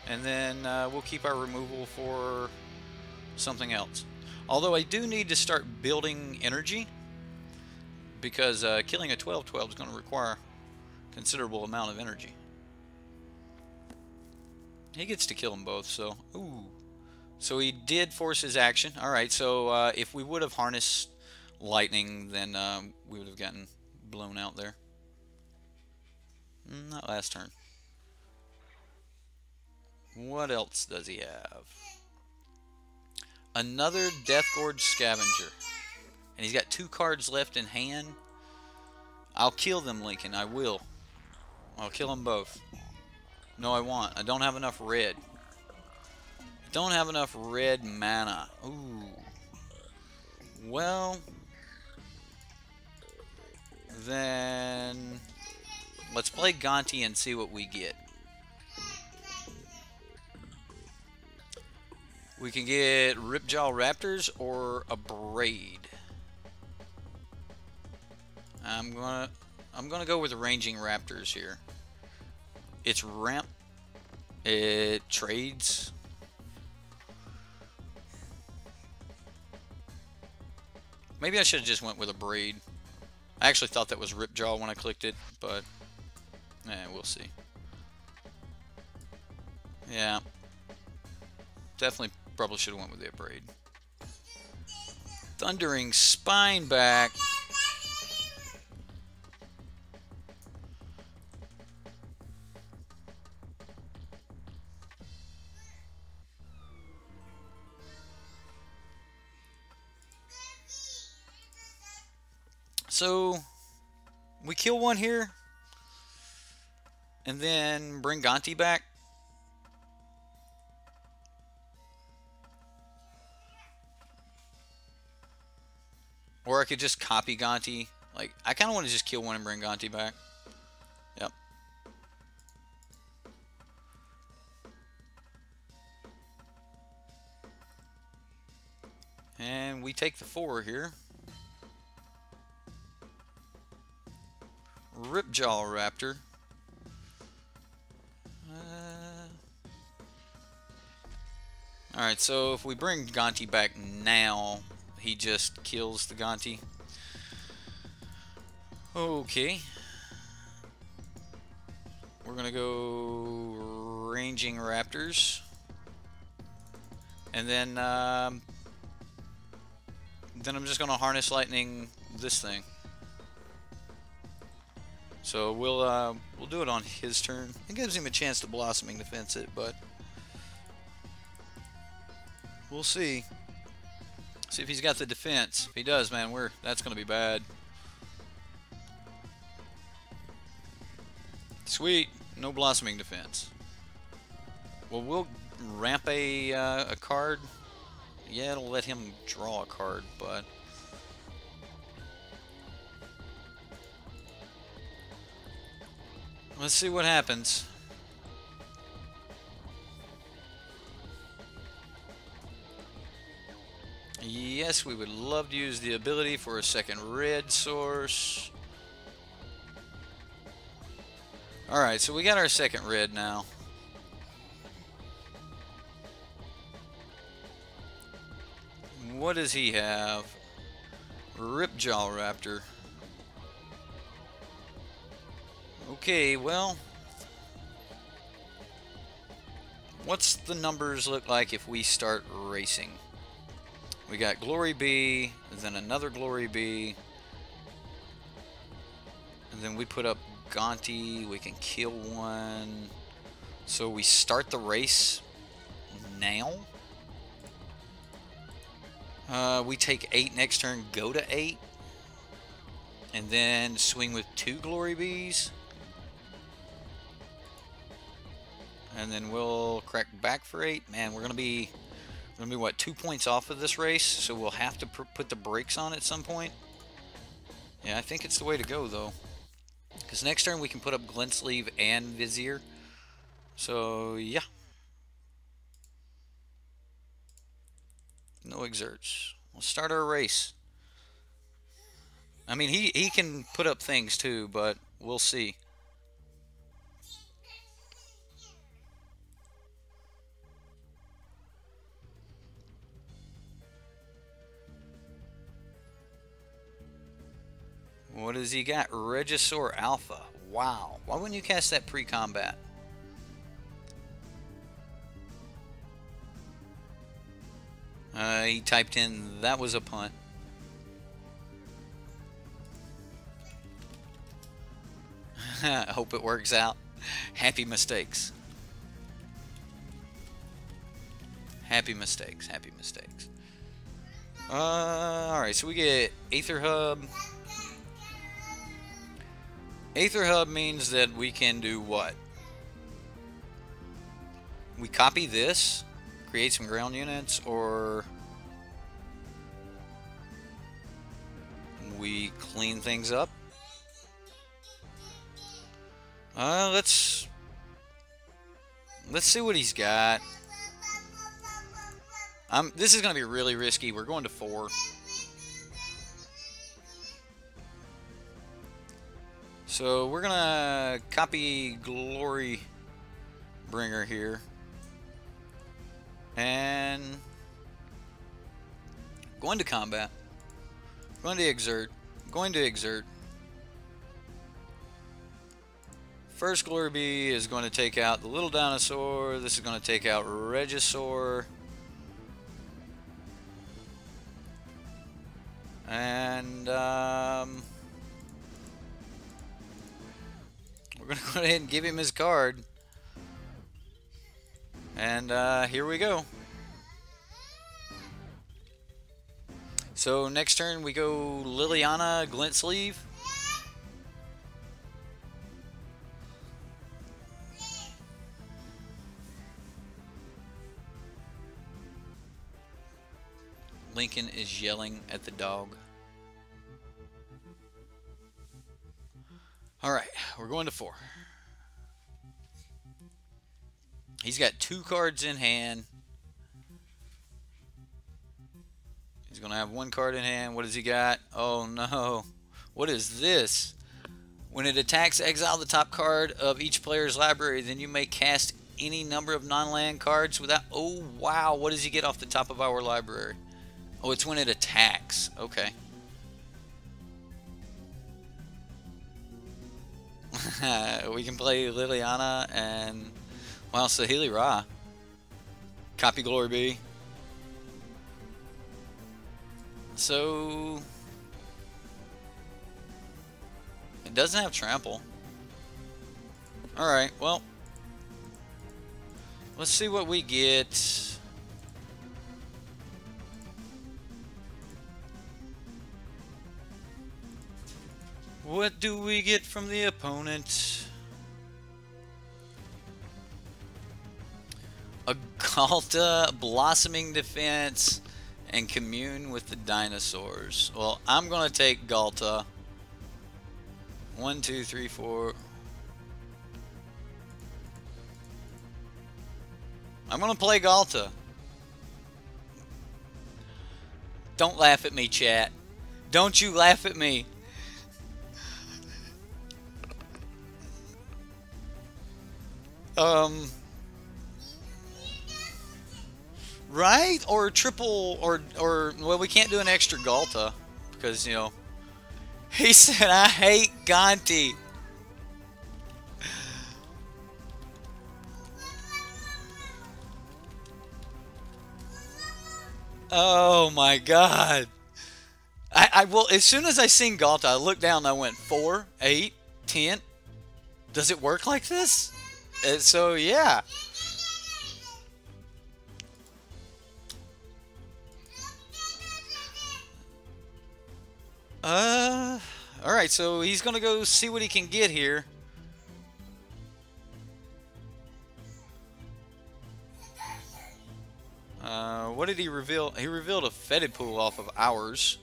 And then we'll keep our removal for something else. Although I do need to start building energy, because killing a 12/12 is going to require a considerable amount of energy. He gets to kill them both, so... Ooh. So he did force his action. Alright, so if we would have harnessed lightning, then we would have gotten blown out there. Not last turn. What else does he have? Another Death Gorge Scavenger. And he's got 2 cards left in hand. I'll kill them, Lincoln. I will. I'll kill them both. No, I won't. I don't have enough red. Don't have enough red mana. Ooh. Well, then let's play Gonti and see what we get. We can get Ripjaw Raptors or a Braid. I'm gonna go with Ranging Raptors here. It's ramp. It trades. Maybe I should have just went with a Braid. I actually thought that was Ripjaw when I clicked it, but we'll see. Yeah. Definitely probably should have went with the Braid. Thundering Spineback. So we kill one here and then bring Gonti back. Or I could just copy Gonti. Like, I kind of want to just kill one and bring Gonti back. Yep. And we take the 4 here. Ripjaw Raptor. Alright, so if we bring Gonti back now, he just kills the Gonti. Okay. We're gonna go Ranging Raptors. And then I'm just gonna Harness Lightning this thing. So we'll do it on his turn. It gives him a chance to Blossoming Defense it, but we'll see. See if he's got the defense. If he does, man, that's gonna be bad. Sweet, no Blossoming Defense. Well, we'll ramp a card. Yeah, it'll let him draw a card, but let's see what happens. Yes, we would love to use the ability for a second red source. Alright, so we got our second red now. What does he have? Ripjaw Raptor. Okay, well, what's the numbers look like if we start racing? We got Glory B, then another Glory B, and then we put up Gonti, we can kill one. So we start the race now. We take 8 next turn, go to 8, and then swing with 2 Glory Bs. And then we'll crack back for 8. Man, we're gonna be what, 2 points off of this race, so we'll have to put the brakes on at some point. Yeah, I think it's the way to go though, because next turn we can put up Glint Sleeve and Vizier. So yeah, no exerts. We'll start our race. I mean, he can put up things too, but we'll see. What does he got? Regisaur Alpha. Wow. Why wouldn't you cast that pre-combat? He typed in that was a punt. I hope it works out. Happy mistakes. Happy mistakes. Happy mistakes. Alright, so we get Aether Hub. Aether Hub means that we can do what? We copy this, create some ground units, or we clean things up. Let's see what he's got. This is going to be really risky. We're going to 4. So we're going to copy Glory Bringer here. And going to combat. Going to exert. Going to exert. First Glory Bee is going to take out the little dinosaur. This is going to take out Regisaur. And we're going to go ahead and give him his card. And here we go. So next turn we go Liliana Glint Sleeve. Lincoln is yelling at the dog. Alright, we're going to 4. He's got 2 cards in hand. He's going to have 1 card in hand. What has he got? Oh no. What is this? When it attacks, exile the top card of each player's library. Then you may cast any number of non-land cards without... Oh wow, what does he get off the top of our library? Oh, it's when it attacks. Okay. We can play Liliana and... Wow, Sahili Ra. Copy Glory Bee. So... It doesn't have trample. Alright, well... Let's see what we get. What do we get from the opponent? A Galta, Blossoming Defense, and Commune with the Dinosaurs. Well, I'm going to take Galta. 1, 2, 3, 4. I'm going to play Galta. Don't laugh at me, chat. Don't you laugh at me. Right? Or triple, or well, we can't do an extra Galta because, you know, he said, I hate Gonti. Oh my God. I will, as soon as I seen Galta, I looked down and I went 4, 8, 10. Does it work like this? So yeah. Alright, so he's gonna go see what he can get here. What did he reveal? He revealed a Fetid Pool off of ours.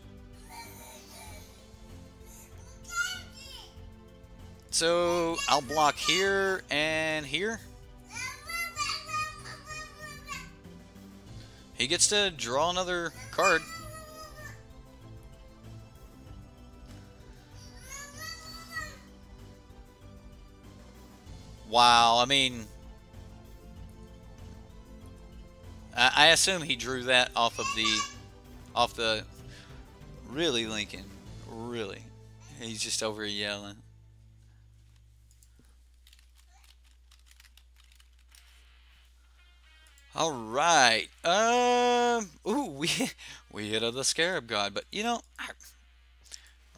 So I'll block here and here. He gets to draw another card. Wow, I mean, I assume he drew that off the, really, Lincoln, really. He's just over yelling. All right. Ooh, we hit the Scarab God, but you know, I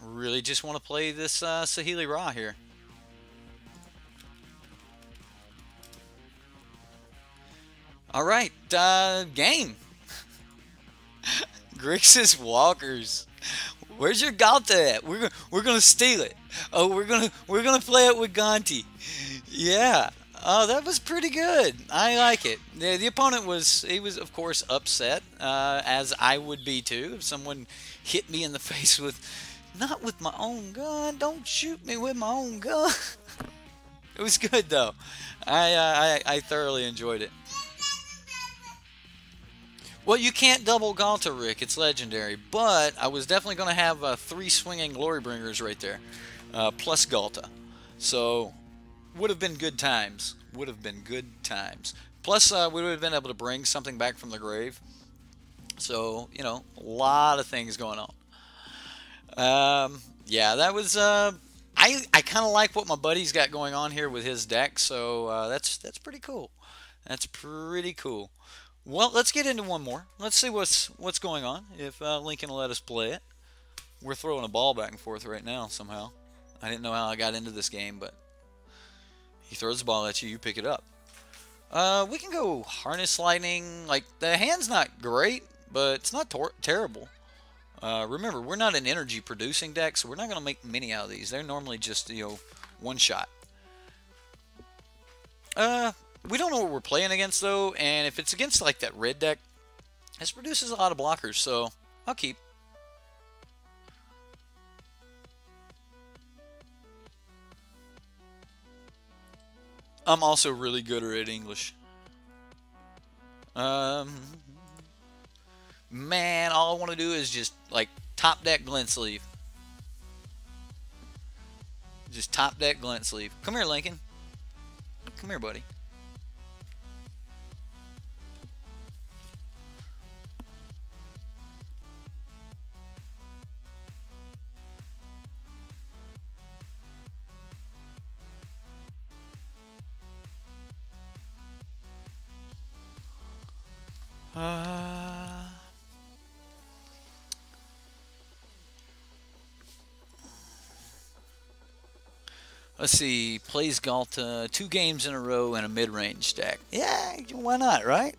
really just want to play this Sahili Ra here. All right, game. Grixis Walkers. Where's your Galta at? We're gonna steal it. Oh, we're gonna play it with Gonti. Yeah. Oh, that was pretty good. I like it. The opponent was of course upset, as I would be too if someone hit me in the face with, not with my own gun. Don't shoot me with my own gun. It was good though. I thoroughly enjoyed it. Well, you can't double Galta, Rick. It's legendary. But I was definitely going to have 3 swinging Glorybringers right there, plus Galta. So, would have been good times. Would have been good times. Plus, we would have been able to bring something back from the grave. So, you know, a lot of things going on. Yeah, that was... I kind of like what my buddy's got going on here with his deck. So, that's pretty cool. That's pretty cool. Well, let's get into one more. Let's see what's going on. If Lincoln will let us play it. We're throwing a ball back and forth right now somehow. I didn't know how I got into this game, but he throws the ball at you, you pick it up. We can go Harness Lightning. Like, the hand's not great, but it's not terrible. Remember, we're not an energy producing deck, so we're not going to make many out of these. They're normally just, you know, one shot. We don't know what we're playing against, though, and if it's against, like, that red deck, this produces a lot of blockers, so I'll keep. I'm also really good at English. Man, all I want to do is just, like, top deck Glint Sleeve. Just top deck Glint Sleeve. Come here, Lincoln. Come here, buddy. Let's see. Plays Galta 2 games in a row in a mid-range deck. Yeah, why not, right?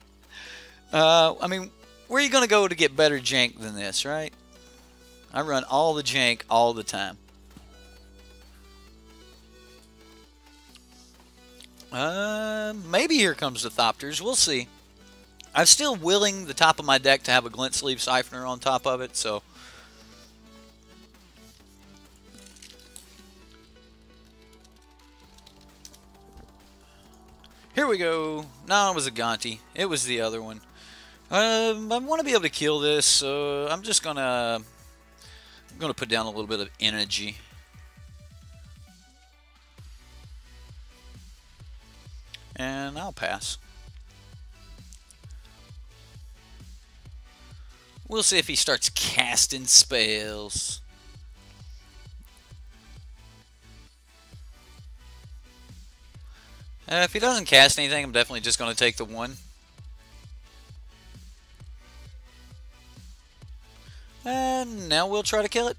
I mean, where are you going to go to get better jank than this, right? I run all the jank all the time. Maybe here comes the Thopters. We'll see. I'm still willing the top of my deck to have a Glint Sleeve Siphoner on top of it, so... Here we go. No, it was a Gonti. It was the other one. I want to be able to kill this, so I'm just gonna put down a little bit of energy. And I'll pass. We'll see if he starts casting spells. If he doesn't cast anything, I'm definitely just going to take the 1. And now we'll try to kill it.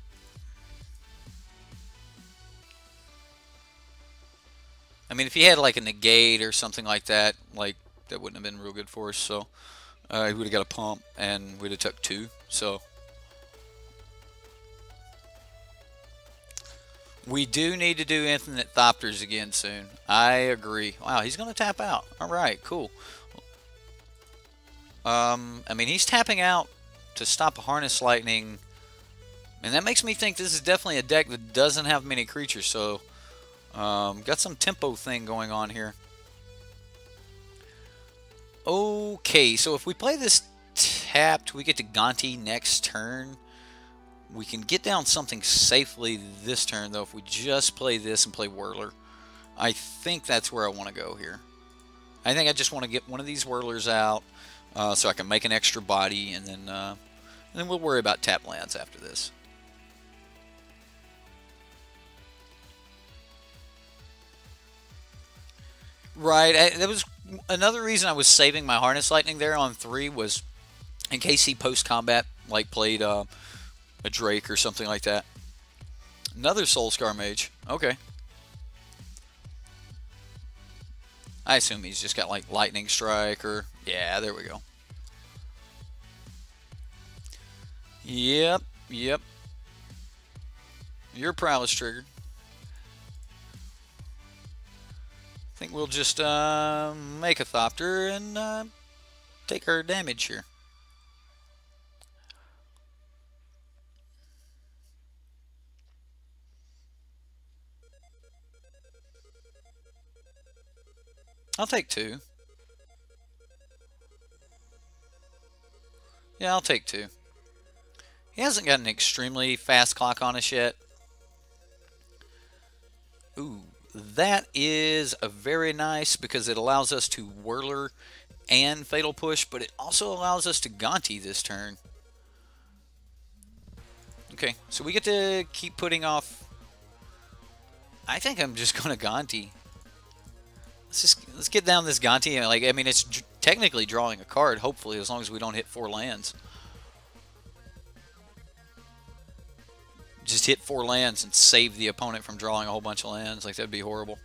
I mean, if he had like a negate or something like that, that wouldn't have been real good for us. So he would have got a pump, and we'd have took 2. So we do need to do Infinite Thopters again soon. I agree. Wow, he's going to tap out. All right, cool. I mean, he's tapping out to stop a Harness Lightning, and that makes me think this is definitely a deck that doesn't have many creatures. So got some tempo thing going on here. Okay, so if we play this tapped, we get to Gonti next turn. We can get down something safely this turn, though, if we just play this and play Whirler. I think that's where I want to go here. I think I just want to get one of these Whirlers out so I can make an extra body, and then we'll worry about tap lands after this. Right, that was Another reason I was saving my Harness Lightning there on 3 was in case he post-combat like played a Drake or something like that. Another Soulscar Mage. Okay. I assume he's just got like Lightning Strike or... Yeah, there we go. Yep, yep. Your Prowess triggered. I think we'll just make a Thopter and take our damage here. I'll take 2. Yeah, I'll take 2. He hasn't got an extremely fast clock on us yet. Ooh, that is a very nice because it allows us to Whirler and Fatal Push, but it also allows us to Gonti this turn. Okay, so we get to keep putting off... I think I'm just going to Gonti. Let's get down this Gonti. Like, I mean, it's technically drawing a card, hopefully, as long as we don't hit 4 lands. Just hit 4 lands and save the opponent from drawing a whole bunch of lands. Like, that'd be horrible.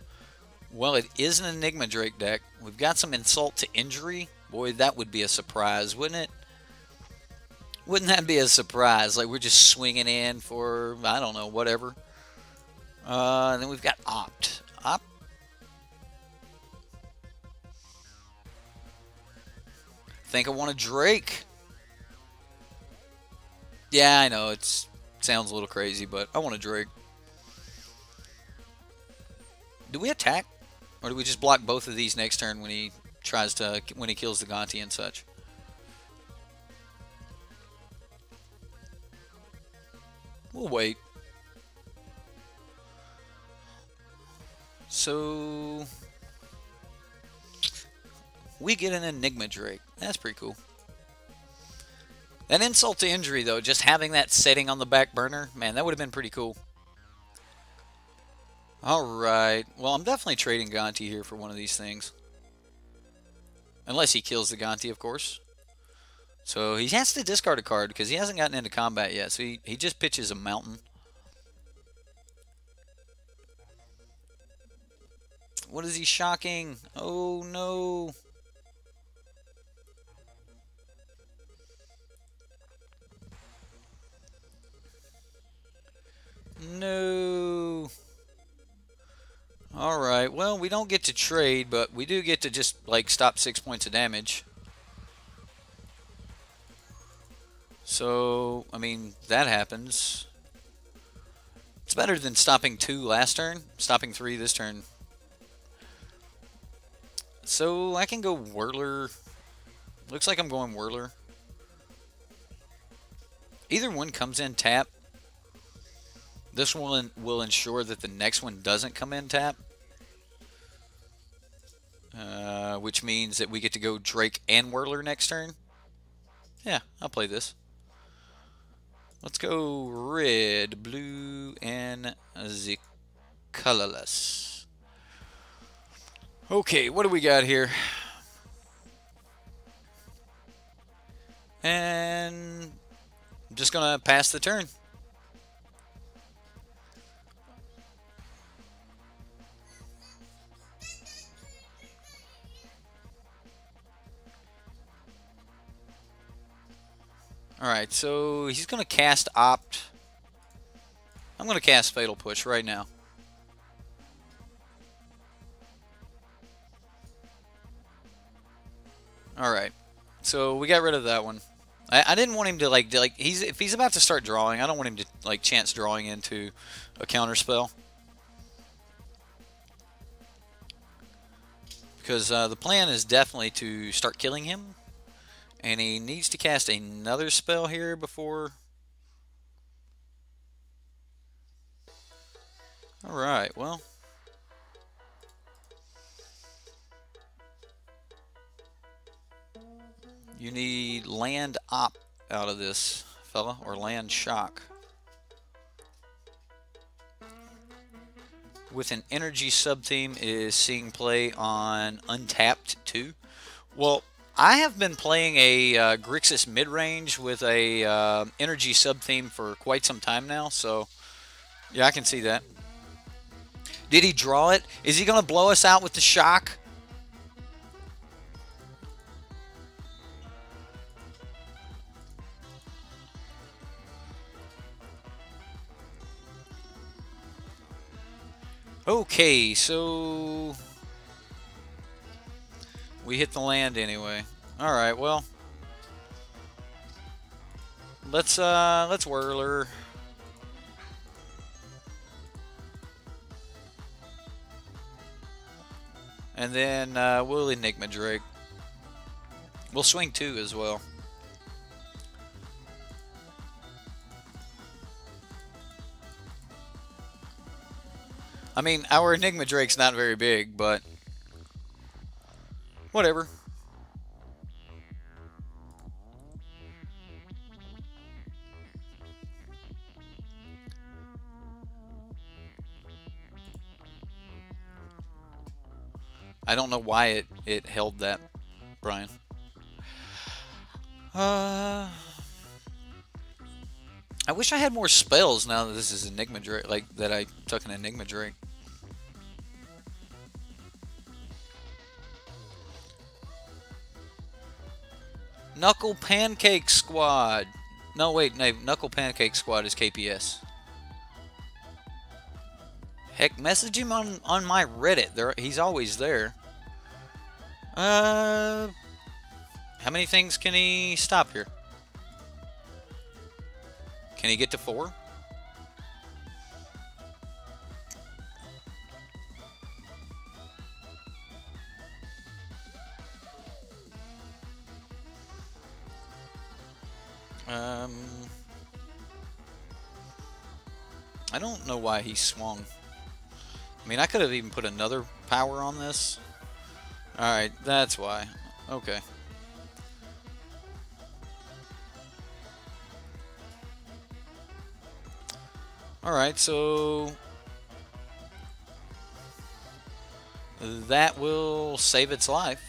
Well, it is an Enigma Drake deck. We've got some Insult to Injury. Boy, that would be a surprise, wouldn't it? Wouldn't that be a surprise? Like, we're just swinging in for, I don't know, whatever. And then we've got Opt. Opt. I think I want a Drake. Yeah, I know, it sounds a little crazy, but I want a Drake. Do we attack? Or do we just block both of these next turn when he kills the Gonti and such? We'll wait. So we get an Enigma Drake. That's pretty cool. That Insult to Injury, though, just having that setting on the back burner, man, that would have been pretty cool. Alright, well, I'm definitely trading Gonti here for one of these things. Unless he kills the Gonti, of course. So he has to discard a card because he hasn't gotten into combat yet. So he just pitches a Mountain. What is he shocking? Oh, no. No. Alright, well, we don't get to trade, but we do get to just, like, stop 6 points of damage. So, I mean, that happens. It's better than stopping 2 last turn, stopping 3 this turn. So, I can go Whirler. Looks like I'm going Whirler. Either one comes in tap. This one will ensure that the next one doesn't come in tap. Which means that we get to go Drake and Whirler next turn. Yeah, I'll play this. Let's go red, blue, and the colorless. Okay, what do we got here? And I'm just going to pass the turn. Alright, so he's going to cast Opt. I'm going to cast Fatal Push right now. Alright, so we got rid of that one. I didn't want him to, if he's about to start drawing, I don't want him to, like, chance drawing into a counter spell. Because the plan is definitely to start killing him. And he needs to cast another spell here before... Alright, well... You need land Op out of this fella, or land shock. With an energy sub-theme is seeing play on untapped too. Well, I have been playing a Grixis mid-range with a energy sub-theme for quite some time now, so yeah, I can see that. Did he draw it? Is he going to blow us out with the shock? Okay, so we hit the land anyway. All right, well, let's whirler. And then we'll Enigma Drake. We'll swing 2 as well. I mean, our Enigma Drake's not very big, but whatever. I don't know why it held that, Brian. I wish I had more spells now that this is Enigma Drake, like that I took an Enigma Drake. Knuckle Pancake Squad. No, wait, no, Knuckle Pancake Squad is KPS. Heck, message him on my Reddit. He's always there. How many things can he stop here? Can he get to 4? I don't know why he swung. I mean, I could have even put another power on this. Alright, that's why. Okay. Alright, so that will save its life.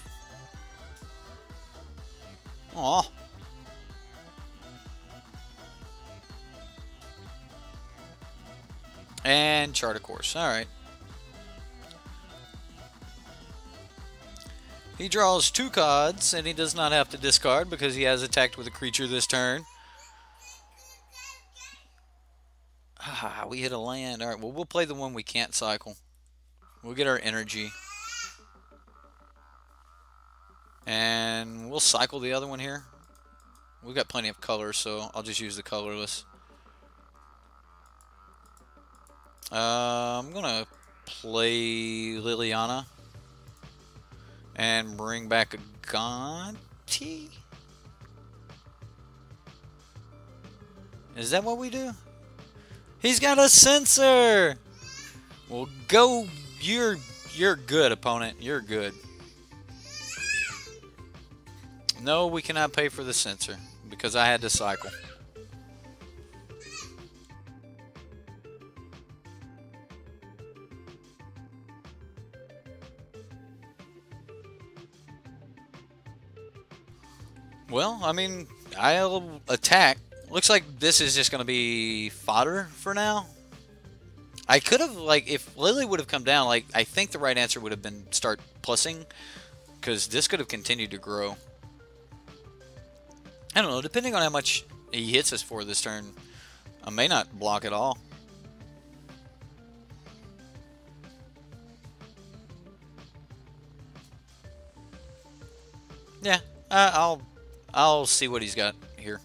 Aw. And chart a course. Alright. He draws 2 cards, and he does not have to discard because he has attacked with a creature this turn. Ah, we hit a land. Alright, well, we'll play the one we can't cycle. We'll get our energy. And we'll cycle the other one here. We've got plenty of colors, so I'll just use the colorless. I'm going to play Liliana. And bring back a Gonti? Is that what we do? He's got a sensor! Well, go. You're good, opponent. You're good. No, we cannot pay for the sensor because I had to cycle. Well, I mean, I'll attack. Looks like this is just going to be fodder for now. I could have, like, if Lily would have come down, like, I think the right answer would have been start plussing, because this could have continued to grow. I don't know, depending on how much he hits us for this turn, I may not block at all. Yeah, I'll see what he's got here.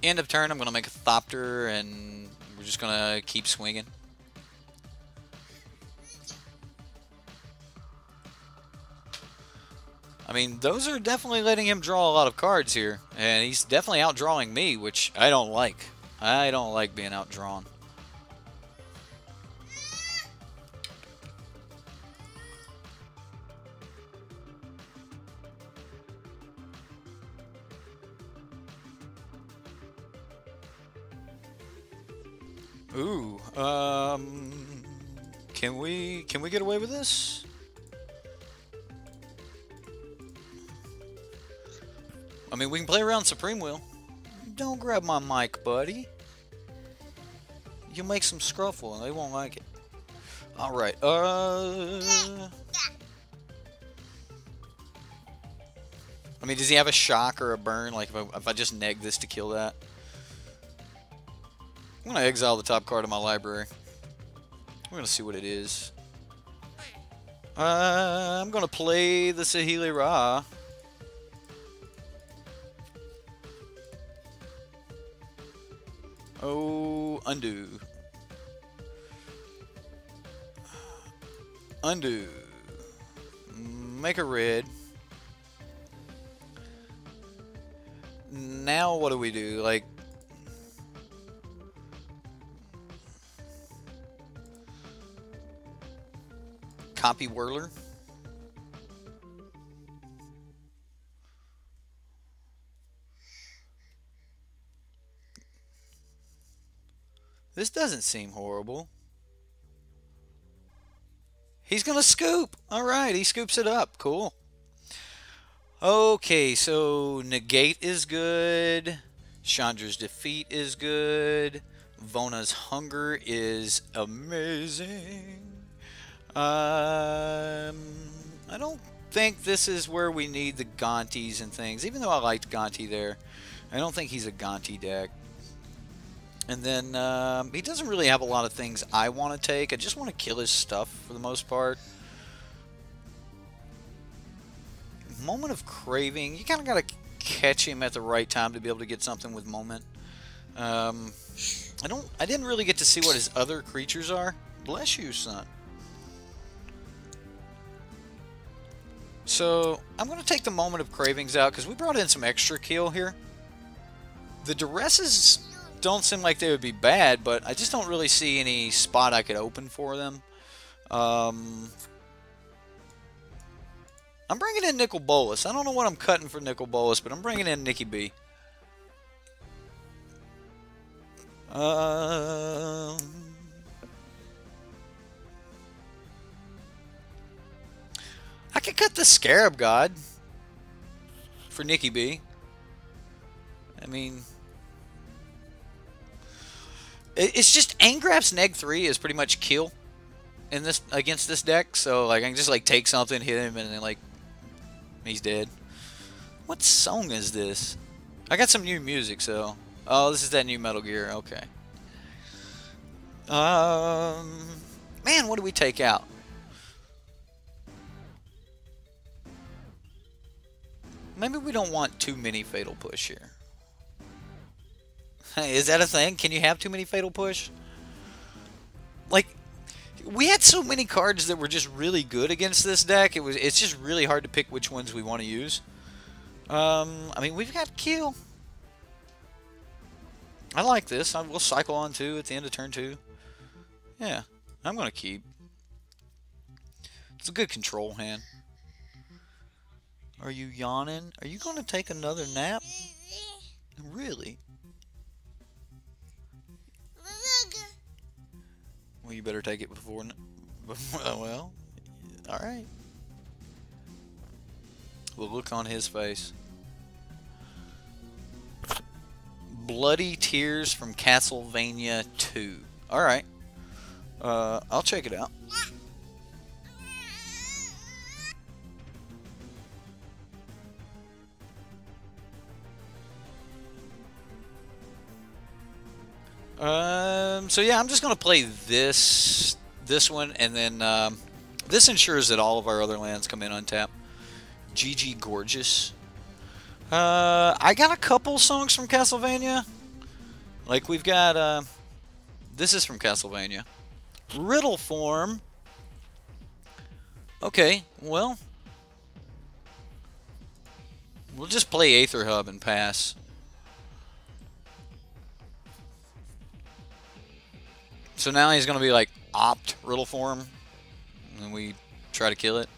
End of turn, I'm going to make a Thopter, and we're just going to keep swinging. I mean, those are definitely letting him draw a lot of cards here, and he's definitely outdrawing me, which I don't like. I don't like being outdrawn. Ooh, can we get away with this? I mean, we can play around Supreme Wheel. Don't grab my mic, buddy. You'll make some scruffle, and they won't like it. All right. I mean, does he have a shock or a burn? Like, if I just neg this to kill that? I'm gonna exile the top card of my library. We're gonna see what it is. I'm gonna play the Saheeli Ra. Oh, undo. Undo. Make a red. Now what do we do? Like, copy Whirler. This doesn't seem horrible. He's gonna scoop. All right, he scoops it up. Cool. Okay, so negate is good. Chandra's defeat is good. Vona's hunger is amazing. I don't think this is where we need the Gontis and things. Even though I liked Gonti there, I don't think he's a Gonti deck. And then he doesn't really have a lot of things I want to take. I just want to kill his stuff for the most part. Moment of Craving. You kind of got to catch him at the right time to be able to get something with Moment. I didn't really get to see what his other creatures are. Bless you, son. So I'm going to take the Moment of Cravings out because we brought in some extra kill here. The Duresses don't seem like they would be bad, but I just don't really see any spot I could open for them. I'm bringing in Nicol Bolas. I don't know what I'm cutting for Nicol Bolas, but I'm bringing in Nikki B. I could cut the Scarab God for Nikki B. I mean, it's just Angraf's Neg 3 is pretty much kill in this against this deck. So like I can just like take something, hit him, and then like he's dead. What song is this? I got some new music, so oh, this is that new Metal Gear. Okay. Man, what do we take out? Maybe we don't want too many Fatal Push here. Is that a thing? Can you have too many Fatal Push? Like, we had so many cards that were just really good against this deck. It's just really hard to pick which ones we want to use. I mean, we've got Kill. I like this. We'll cycle on 2 at the end of turn 2. Yeah, I'm going to keep. It's a good control hand. Are you yawning? Are you going to take another nap? Really? Well, you better take it before. Well, all right. The look on his face. Bloody Tears from Castlevania 2. All right. I'll check it out. So yeah, I'm just gonna play this one, and then this ensures that all of our other lands come in untapped. GG Gorgeous. I got a couple songs from Castlevania. Like we've got this is from Castlevania. Riddle Form. Okay, well, we'll just play Aether Hub and pass. So now he's going to be like opt Riddle Form, and we try to kill it.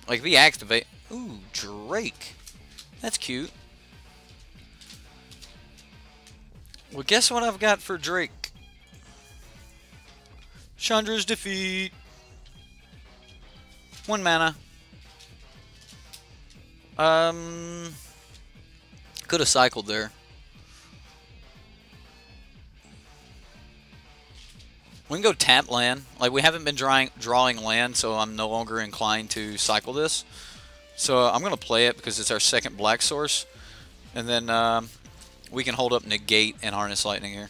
Like if he activate, ooh, Drake, that's cute. Well, guess what I've got for Drake? Chandra's defeat. 1 mana. Could have cycled there. We can go tap land. Like, we haven't been drawing land, so I'm no longer inclined to cycle this. So I'm going to play it because it's our second black source. And then we can hold up Negate and Harness Lightning here.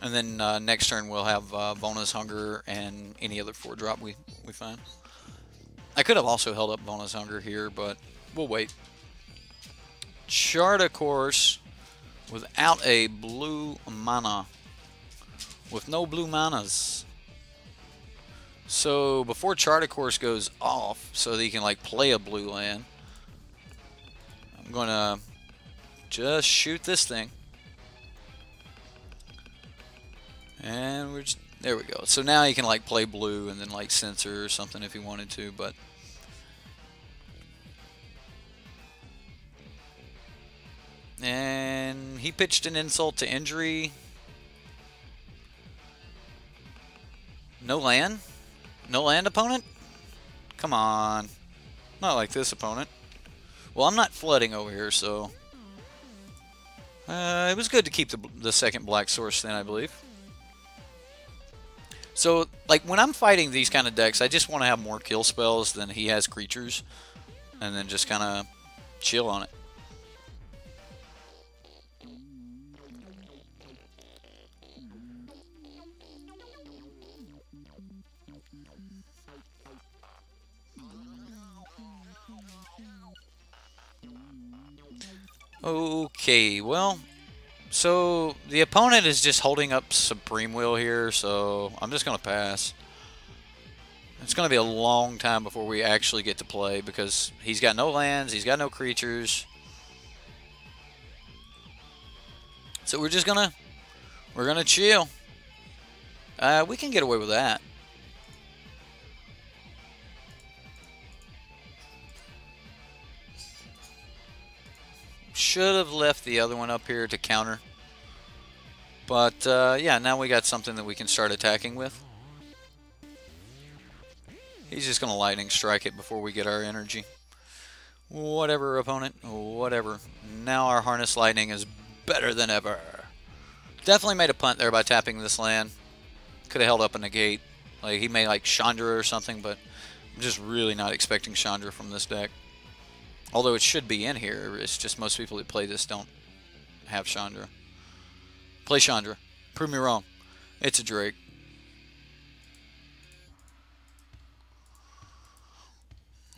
And then next turn we'll have Bonus Hunger and any other 4-drop we find. I could have also held up Bonus Hunger here, but we'll wait. Chart a course without a blue mana. With no blue manas. So before Chart a Course goes off, so that you can like play a blue land, I'm gonna just shoot this thing. And we're just, there we go. So now you can like play blue and then like censor or something if you wanted to, but and he pitched an Insult to Injury. No land? No land, opponent? Come on. Not like this, opponent. Well, I'm not flooding over here, so it was good to keep the second black source then, I believe. So, like, when I'm fighting these kind of decks, I just want to have more kill spells than he has creatures, and then just kind of chill on it. Okay, well, so the opponent is just holding up Supreme Will here, so I'm just going to pass. It's going to be a long time before we actually get to play because he's got no lands, he's got no creatures. So we're just going to chill. We can get away with that. Should have left the other one up here to counter. But, yeah, now we got something that we can start attacking with. He's just going to Lightning Strike it before we get our energy. Whatever, opponent. Whatever. Now our Harness Lightning is better than ever. Definitely made a punt there by tapping this land. Could have held up a Negate. Like, he may like Chandra or something, but I'm just really not expecting Chandra from this deck. Although it should be in here, it's just most people that play this don't have Chandra. Play Chandra. Prove me wrong. It's a Drake.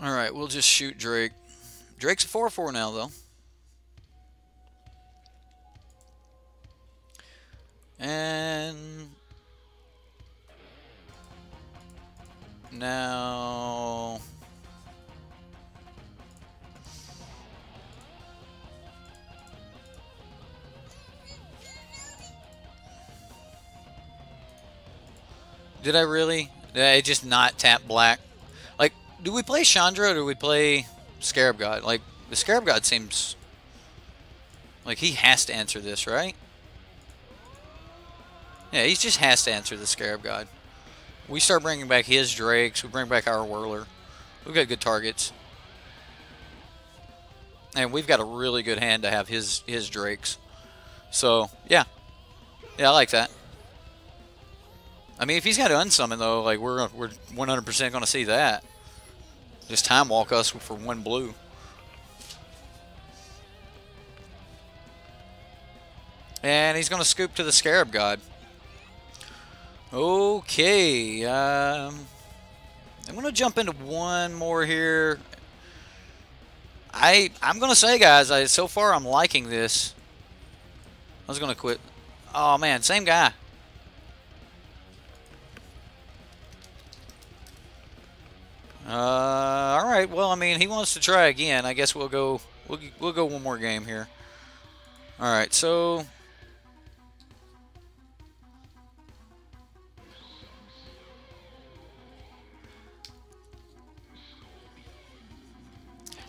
Alright, we'll just shoot Drake. Drake's a 4/4 now, though. And now did I really? Did I just not tap black? Like, do we play Chandra or do we play Scarab God? Like, the Scarab God seems like he has to answer this, right? Yeah, he just has to answer the Scarab God. We start bringing back his Drakes. We bring back our Whirler. We've got good targets. And we've got a really good hand to have his Drakes. So, yeah. Yeah, I like that. I mean, if he's got to unsummon, though, like, we're 100% going to see that. Just time walk us for 1 blue. And he's going to scoop to the Scarab God. Okay. I'm going to jump into one more here. I'm going to say, guys, so far I'm liking this. I was going to quit. Oh, man, same guy. All right. Well, I mean, he wants to try again. I guess we'll go one more game here. All right. So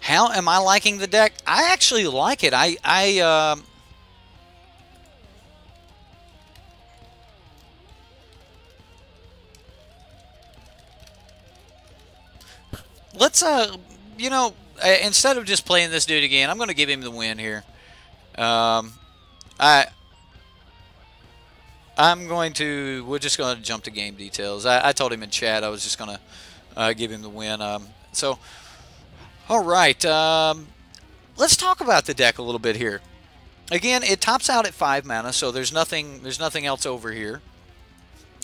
how am I liking the deck? I actually like it. let's you know, instead of just playing this dude again, I'm going to give him the win here. Um, I I'm going to. We're just going to jump to game details. I told him in chat I was just going to give him the win. So, all right. Let's talk about the deck a little bit here. Again, it tops out at 5 mana, so there's nothing else over here.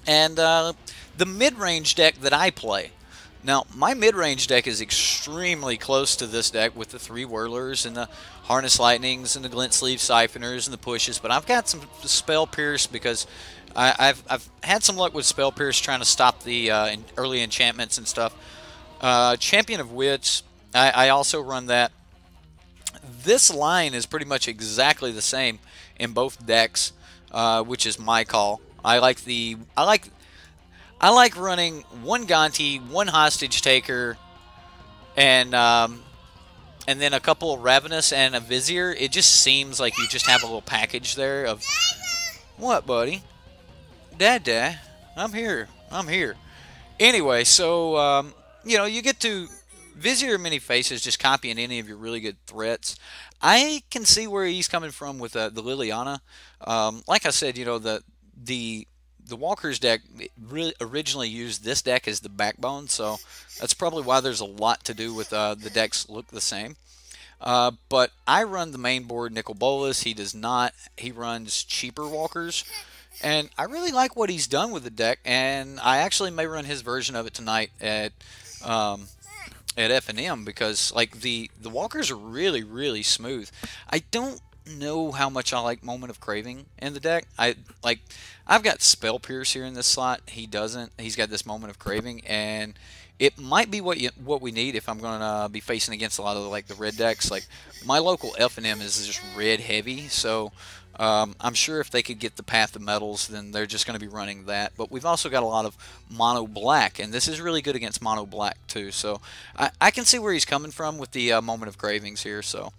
And the mid-range deck that I play. Now, my mid-range deck is extremely close to this deck with the 3 Whirlers and the Harness Lightnings and the Glint Sleeve Siphoners and the pushes, but I've got some Spell Pierce because I've had some luck with Spell Pierce trying to stop the early enchantments and stuff. Champion of Wits, I also run that. This line is pretty much exactly the same in both decks, which is my call. I like running 1 Gonti, 1 Hostage Taker, and then a couple of Ravenous and a Vizier. It just seems like you just have a little package there of... What, buddy? Dad, I'm here. I'm here. Anyway, so, you know, you get to... Vizier Many Faces, just copying any of your really good threats. I can see where he's coming from with the Liliana. Like I said, you know, the Walker's deck really originally used this deck as the backbone, so that's probably why there's a lot to do with the decks look the same. But I run the main board Nicol Bolas. He does not. He runs cheaper Walkers, and I really like what he's done with the deck, and I actually may run his version of it tonight at FNM because like the Walkers are really smooth. I don't know how much I like Moment of Craving in the deck. I've got Spell Pierce here in this slot. He doesn't. He's got this Moment of Craving, and it might be what we need if I'm going to be facing against a lot of like the red decks. Like my local FNM is just red heavy, so I'm sure if they could get the Path of Metals, then they're just going to be running that. But we've also got a lot of mono black, and this is really good against mono black too. So I can see where he's coming from with the Moment of Cravings here. So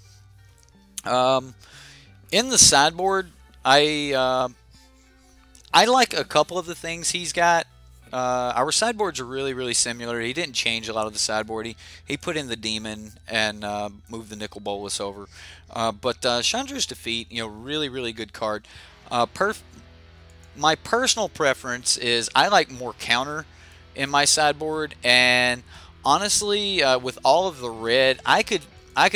in the sideboard, I like a couple of the things he's got. Our sideboards are really similar. He didn't change a lot of the sideboard. He put in the Demon and moved the Nicol Bolas over. But Chandra's Defeat, you know, really good card. My personal preference is I like more counter in my sideboard, and honestly, with all of the red, I could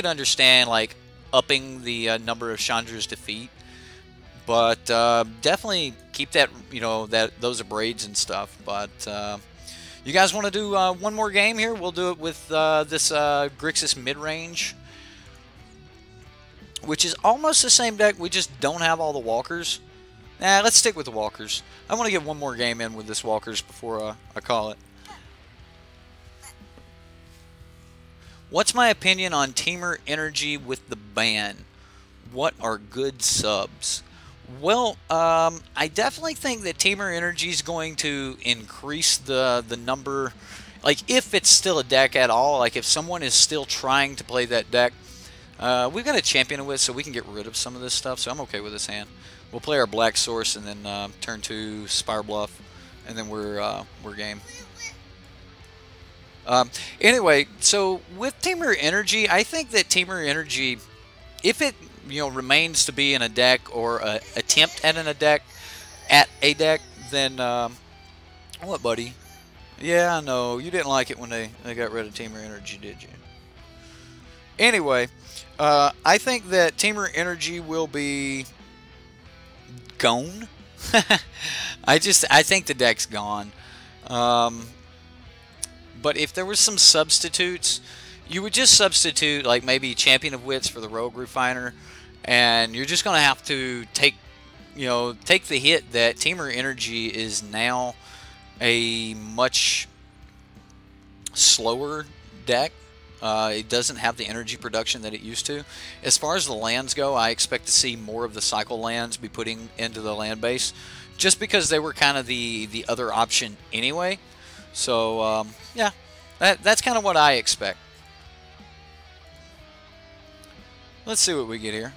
understand like upping the number of Chandra's Defeat. But definitely keep that, you know, those abrades and stuff. But you guys want to do one more game here? We'll do it with this Grixis mid-range, which is almost the same deck. We just don't have all the Walkers. Nah, let's stick with the Walkers. I want to get one more game in with this Walkers before I call it. What's my opinion on Teamer Energy with the ban? What are good subs? Well, I definitely think that Teamer Energy is going to increase the number. Like, if it's still a deck at all, like if someone is still trying to play that deck, we've got a champion with, so we can get rid of some of this stuff. So I'm okay with this hand. We'll play our Black Source and then turn to Spire Bluff, and then we're game. Anyway, so with Teamer Energy, I think that Teamer Energy, if it remains to be in a deck or a attempt at a deck, then what, buddy? Yeah, I know you didn't like it when they got rid of Teamer Energy, did you? Anyway, I think that Teamer Energy will be gone. I think the deck's gone. But if there was some substitutes, you would just substitute like maybe Champion of Wits for the Rogue Refiner, and you're just going to have to take the hit that Teamer Energy is now a much slower deck. It doesn't have the energy production that it used to. As far as the lands go, I expect to see more of the cycle lands be putting into the land base, just because they were kind of the other option anyway. So yeah, that's kind of what I expect. Let's see what we get here.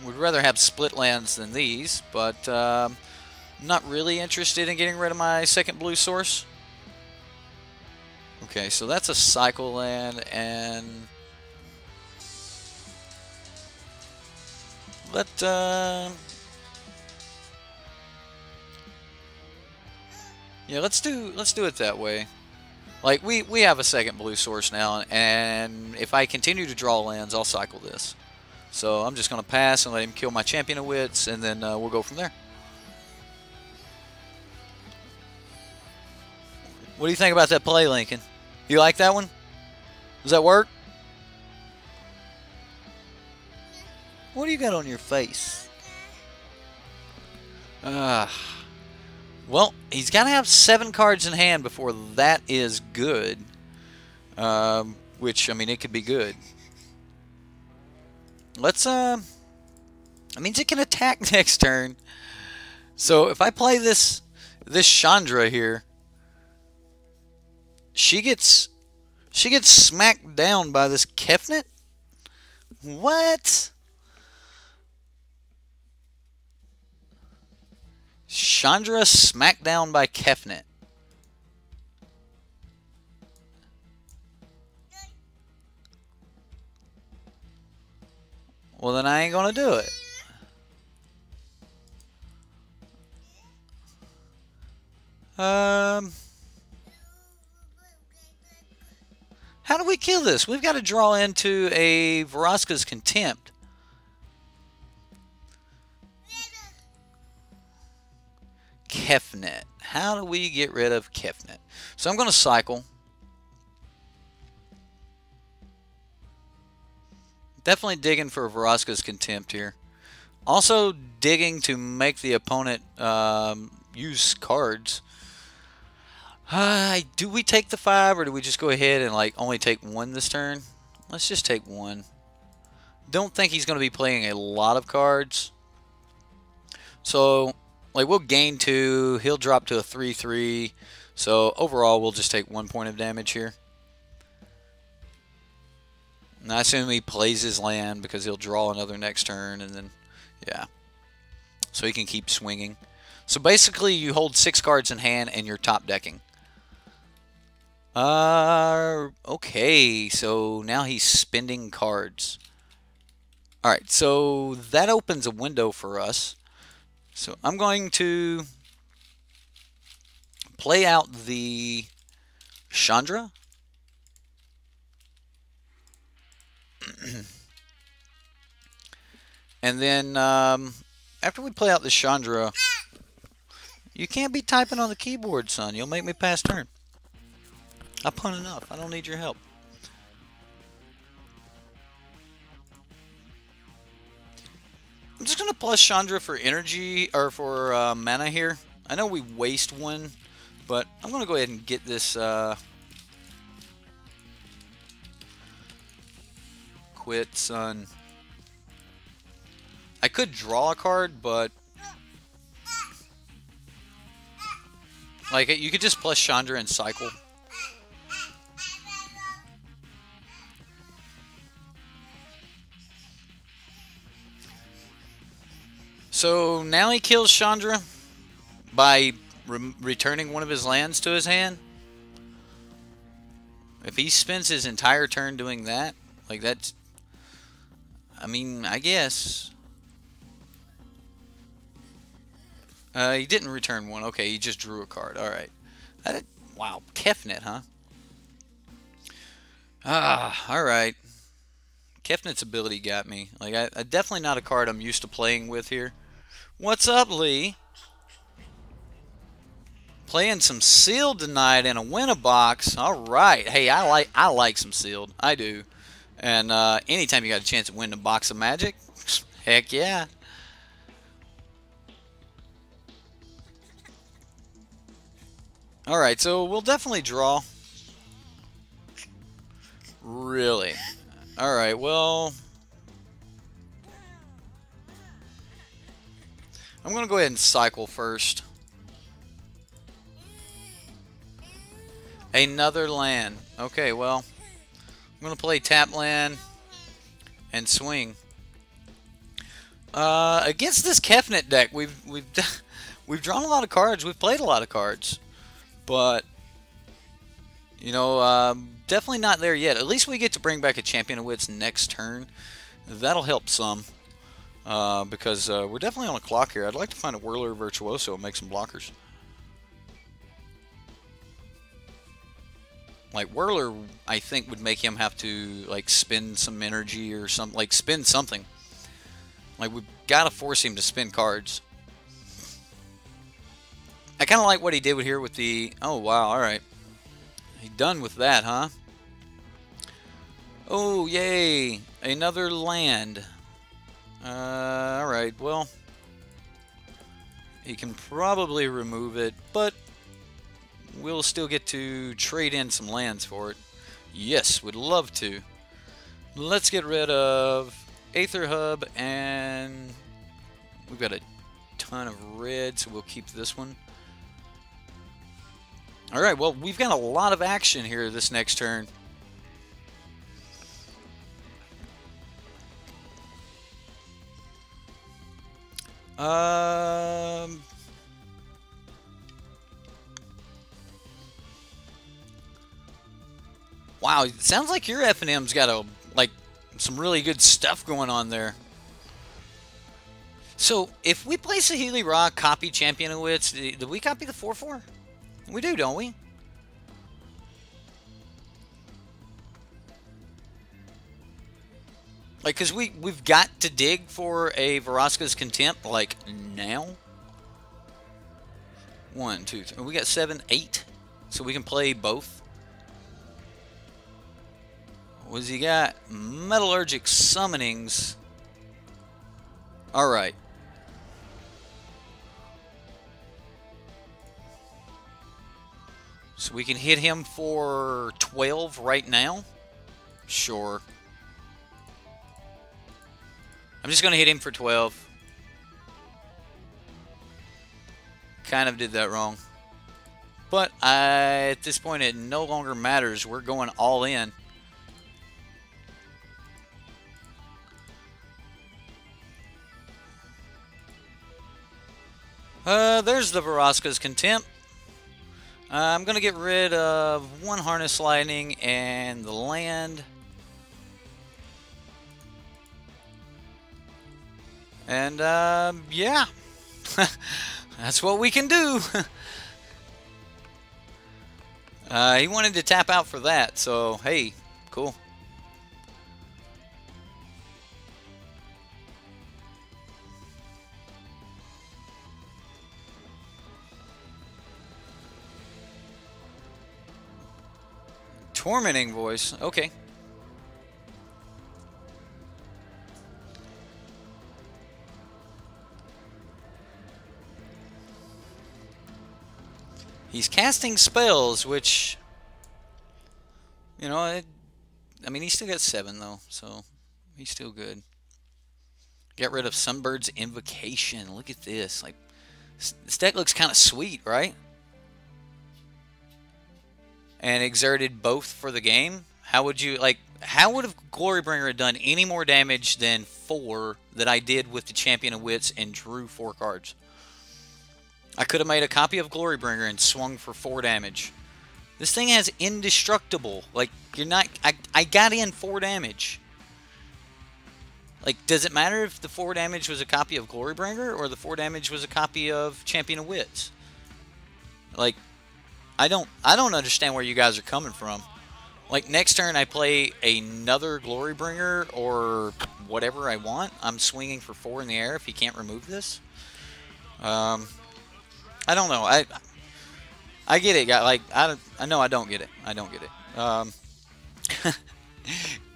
Would rather have split lands than these, but not really interested in getting rid of my second blue source. Okay, so that's a cycle land, and yeah, let's do it that way. Like we have a second blue source now, and if I continue to draw lands, I'll cycle this. So I'm just gonna pass and let him kill my Champion of Wits, and then we'll go from there. What do you think about that play, Lincoln? You like that one? Does that work? What do you got on your face? Well, he's got to have 7 cards in hand before that is good. Which, I mean, it could be good. Let's, that means it can attack next turn. So if I play this Chandra here, she gets smacked down by this Kefnet? What? Chandra smacked down by Kefnet. Well, then I ain't gonna do it. How do we kill this? We've got to draw into a Vraska's Contempt. Kefnet. How do we get rid of Kefnet? So I'm going to cycle. Definitely digging for Vraska's Contempt here. Also digging to make the opponent use cards. Do we take the 5, or do we just go ahead and like only take 1 this turn? Let's just take 1. Don't think he's going to be playing a lot of cards. So, like, we'll gain 2. He'll drop to a 3/3. So overall, we'll just take 1 point of damage here. And I assume he plays his land because he'll draw another next turn, and then, yeah. So he can keep swinging. So basically, you hold 6 cards in hand and you're top decking. Okay, so now he's spending cards. Alright, so that opens a window for us. So I'm going to play out the Chandra. And then after we play out the Chandra, you can't be typing on the keyboard, son. You'll make me pass turn. I pun enough. I don't need your help. I'm just going to plus Chandra for energy, or for mana here. I know we waste 1, but I'm going to go ahead and get this quit, son. I could draw a card, but like, you could just plus Chandra and cycle. So now he kills Chandra by returning one of his lands to his hand. If he spends his entire turn doing that, like, that's, I mean, I guess. He didn't return one. Okay, he just drew a card. All right. Wow, Kefnet, huh? All right. Kefnet's ability got me. Like, I definitely not a card I'm used to playing with here. What's up, Lee? Playing some Sealed tonight in a win-a-box. All right. Hey, I like some Sealed. I do. And anytime you got a chance to win a box of Magic, heck yeah. All right, so we'll definitely draw. Really? All right, well, I'm going to go ahead and cycle first. Another land. Okay, well, I'm going to play tap land and swing. Against this Kefnet deck, we've drawn a lot of cards. We've played a lot of cards. But You know, definitely not there yet. At least we get to bring back a Champion of Wits next turn. That'll help some. Because we're definitely on a clock here. I'd like to find a Whirler Virtuoso and make some blockers. Like, Whirler, I think, would make him have to, like, spend some energy or something. Like, spend something. Like, we've got to force him to spend cards. I kind of like what he did here with the... Oh, wow, alright. He done with that, huh? Oh, yay! Another land. Alright, well... He can probably remove it, but... We'll still get to trade in some lands for it. Yes, would love to. Let's get rid of Aether Hub, and... We've got a ton of red, so we'll keep this one. Alright, well, we've got a lot of action here this next turn. Wow, it sounds like your FNM's got some really good stuff going on there. So, if we play Saheeli Ra, copy Champion of Wits, do we copy the 4/4? We do, don't we? Like, because we've got to dig for a Vraska's Contempt, like, now. 1, 2, 3. We got 7, 8. So we can play both. What's he got? Metallurgic Summonings. Alright. So we can hit him for 12 right now? Sure. I'm just going to hit him for 12. Kind of did that wrong. But at this point, it no longer matters. We're going all in. There's the Vraska's Contempt. I'm going to get rid of 1 Harness Lightning and the land. And, yeah. That's what we can do. He wanted to tap out for that, so, hey, cool. Tormenting Voice, okay. He's casting spells, which, you know, I mean, he's still got 7, though, so he's still good. Get rid of Sunbird's Invocation. Look at this. Like, this deck looks kind of sweet, right? And exerted both for the game. How would you, like, how would have Glorybringer done any more damage than 4 that I did with the Champion of Wits and drew 4 cards? I could have made a copy of Glorybringer and swung for 4 damage. This thing has indestructible. Like, you're not... I got in 4 damage. Like, does it matter if the 4 damage was a copy of Glorybringer or the 4 damage was a copy of Champion of Wits? Like, I don't understand where you guys are coming from. Like, next turn I play another Glorybringer or whatever I want. I'm swinging for 4 in the air if he can't remove this. I don't know. I get it, guy. Like, I know I don't get it. I don't get it.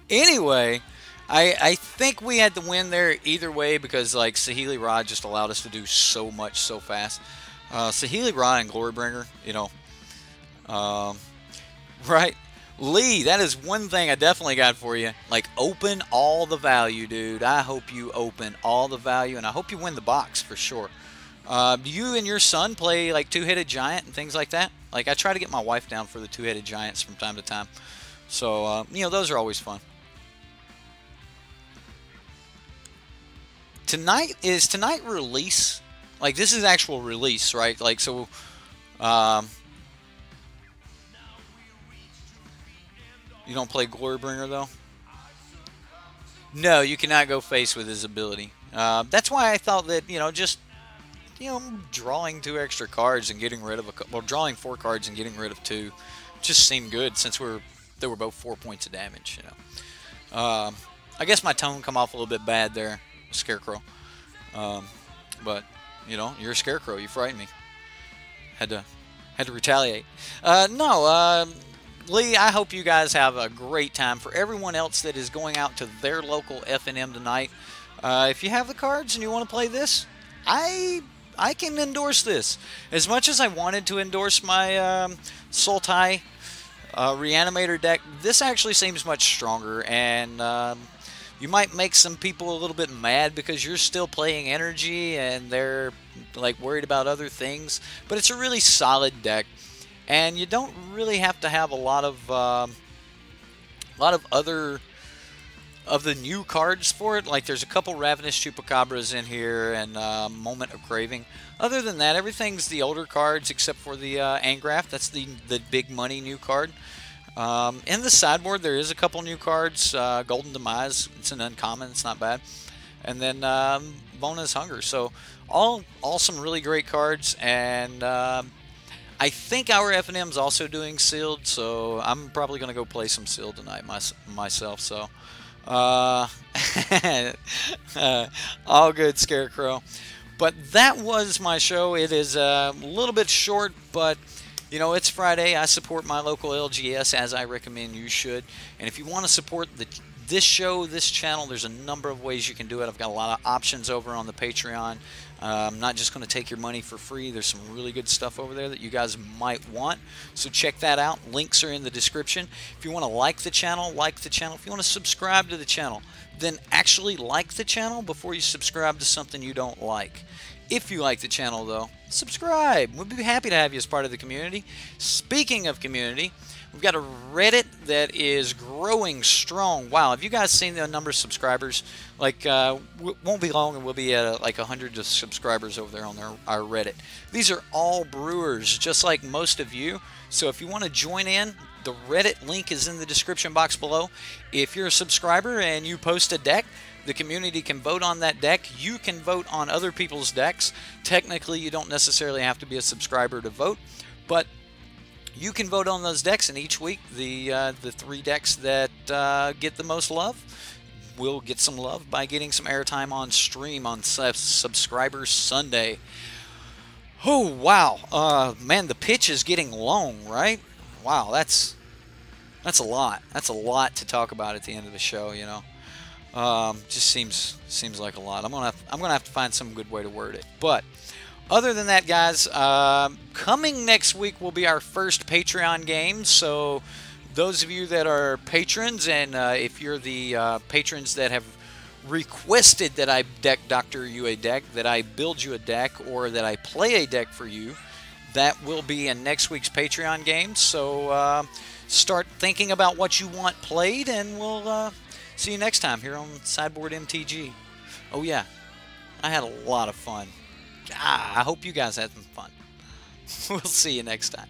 Anyway, I think we had the win there either way because, like, Saheeli Ra just allowed us to do so much so fast. Saheeli Ra and Glorybringer, you know. Right? Lee, that is one thing I definitely got for you. Like, open all the value, dude. I hope you open all the value, and I hope you win the box for sure. Do you and your son play, like, Two-Headed Giant and things like that? Like, I try to get my wife down for the Two-Headed Giants from time to time. So, you know, those are always fun. Is tonight release? Like, this is actual release, right? Like, so, You don't play Glorybringer though? No, you cannot go face with his ability. That's why I thought that, just, drawing 2 extra cards and getting rid of drawing 4 cards and getting rid of 2 just seemed good since they were both 4 points of damage, I guess my tone come off a little bit bad there, Scarecrow. But, you're a Scarecrow. You frightened me. Had to retaliate. No, Lee, I hope you guys have a great time. For everyone else that is going out to their local FNM tonight, if you have the cards and you want to play this, I can endorse this. As much as I wanted to endorse my Sultai Reanimator deck, this actually seems much stronger, and you might make some people a little bit mad because you're still playing energy and they're like worried about other things, but it's a really solid deck. And you don't really have to have a lot of other of the new cards for it. Like there's a couple Ravenous Chupacabras in here and Moment of Craving. Other than that, everything's the older cards except for the Angrath. That's the big money new card. In the sideboard, there is a couple new cards. Golden Demise, it's an uncommon, it's not bad. And then Vona's Hunger. So all some really great cards, and I think our FNM's also doing sealed, so I'm probably going to go play some sealed tonight myself. So, all good, Scarecrow. But that was my show. It is a little bit short, but it's Friday. I support my local LGS as I recommend you should. And if you want to support this show, this channel, there's a number of ways you can do it. I've got a lot of options over on the Patreon. I'm not just going to take your money for free. There's some really good stuff over there that you guys might want. So check that out. Links are in the description. If you want to like the channel, like the channel. If you want to subscribe to the channel, then actually like the channel before you subscribe to something you don't like. If you like the channel, though, subscribe. We'd be happy to have you as part of the community. Speaking of community, we've got a Reddit that is growing strong. Wow, have you guys seen the number of subscribers? Like, won't be long and we'll be at like 100 subscribers over there on our Reddit. These are all brewers, just like most of you. So if you want to join in, the Reddit link is in the description box below. If you're a subscriber and you post a deck, the community can vote on that deck. You can vote on other people's decks. Technically, you don't necessarily have to be a subscriber to vote, but you can vote on those decks, and each week the 3 decks that get the most love will get some love by getting some airtime on stream on Subscriber Sunday. Oh, wow. Man, the pitch is getting long, right? Wow, that's a lot. That's a lot to talk about at the end of the show, Just seems like a lot. I'm gonna have to find some good way to word it. But other than that, guys, coming next week will be our first Patreon game. So those of you that are patrons, and if you're the patrons that have requested that I deck doctor you a deck, that I build you a deck, or that I play a deck for you, that will be in next week's Patreon game. So start thinking about what you want played, and we'll see you next time here on Sideboard MTG. Oh yeah, I had a lot of fun. I hope you guys had some fun. We'll see you next time.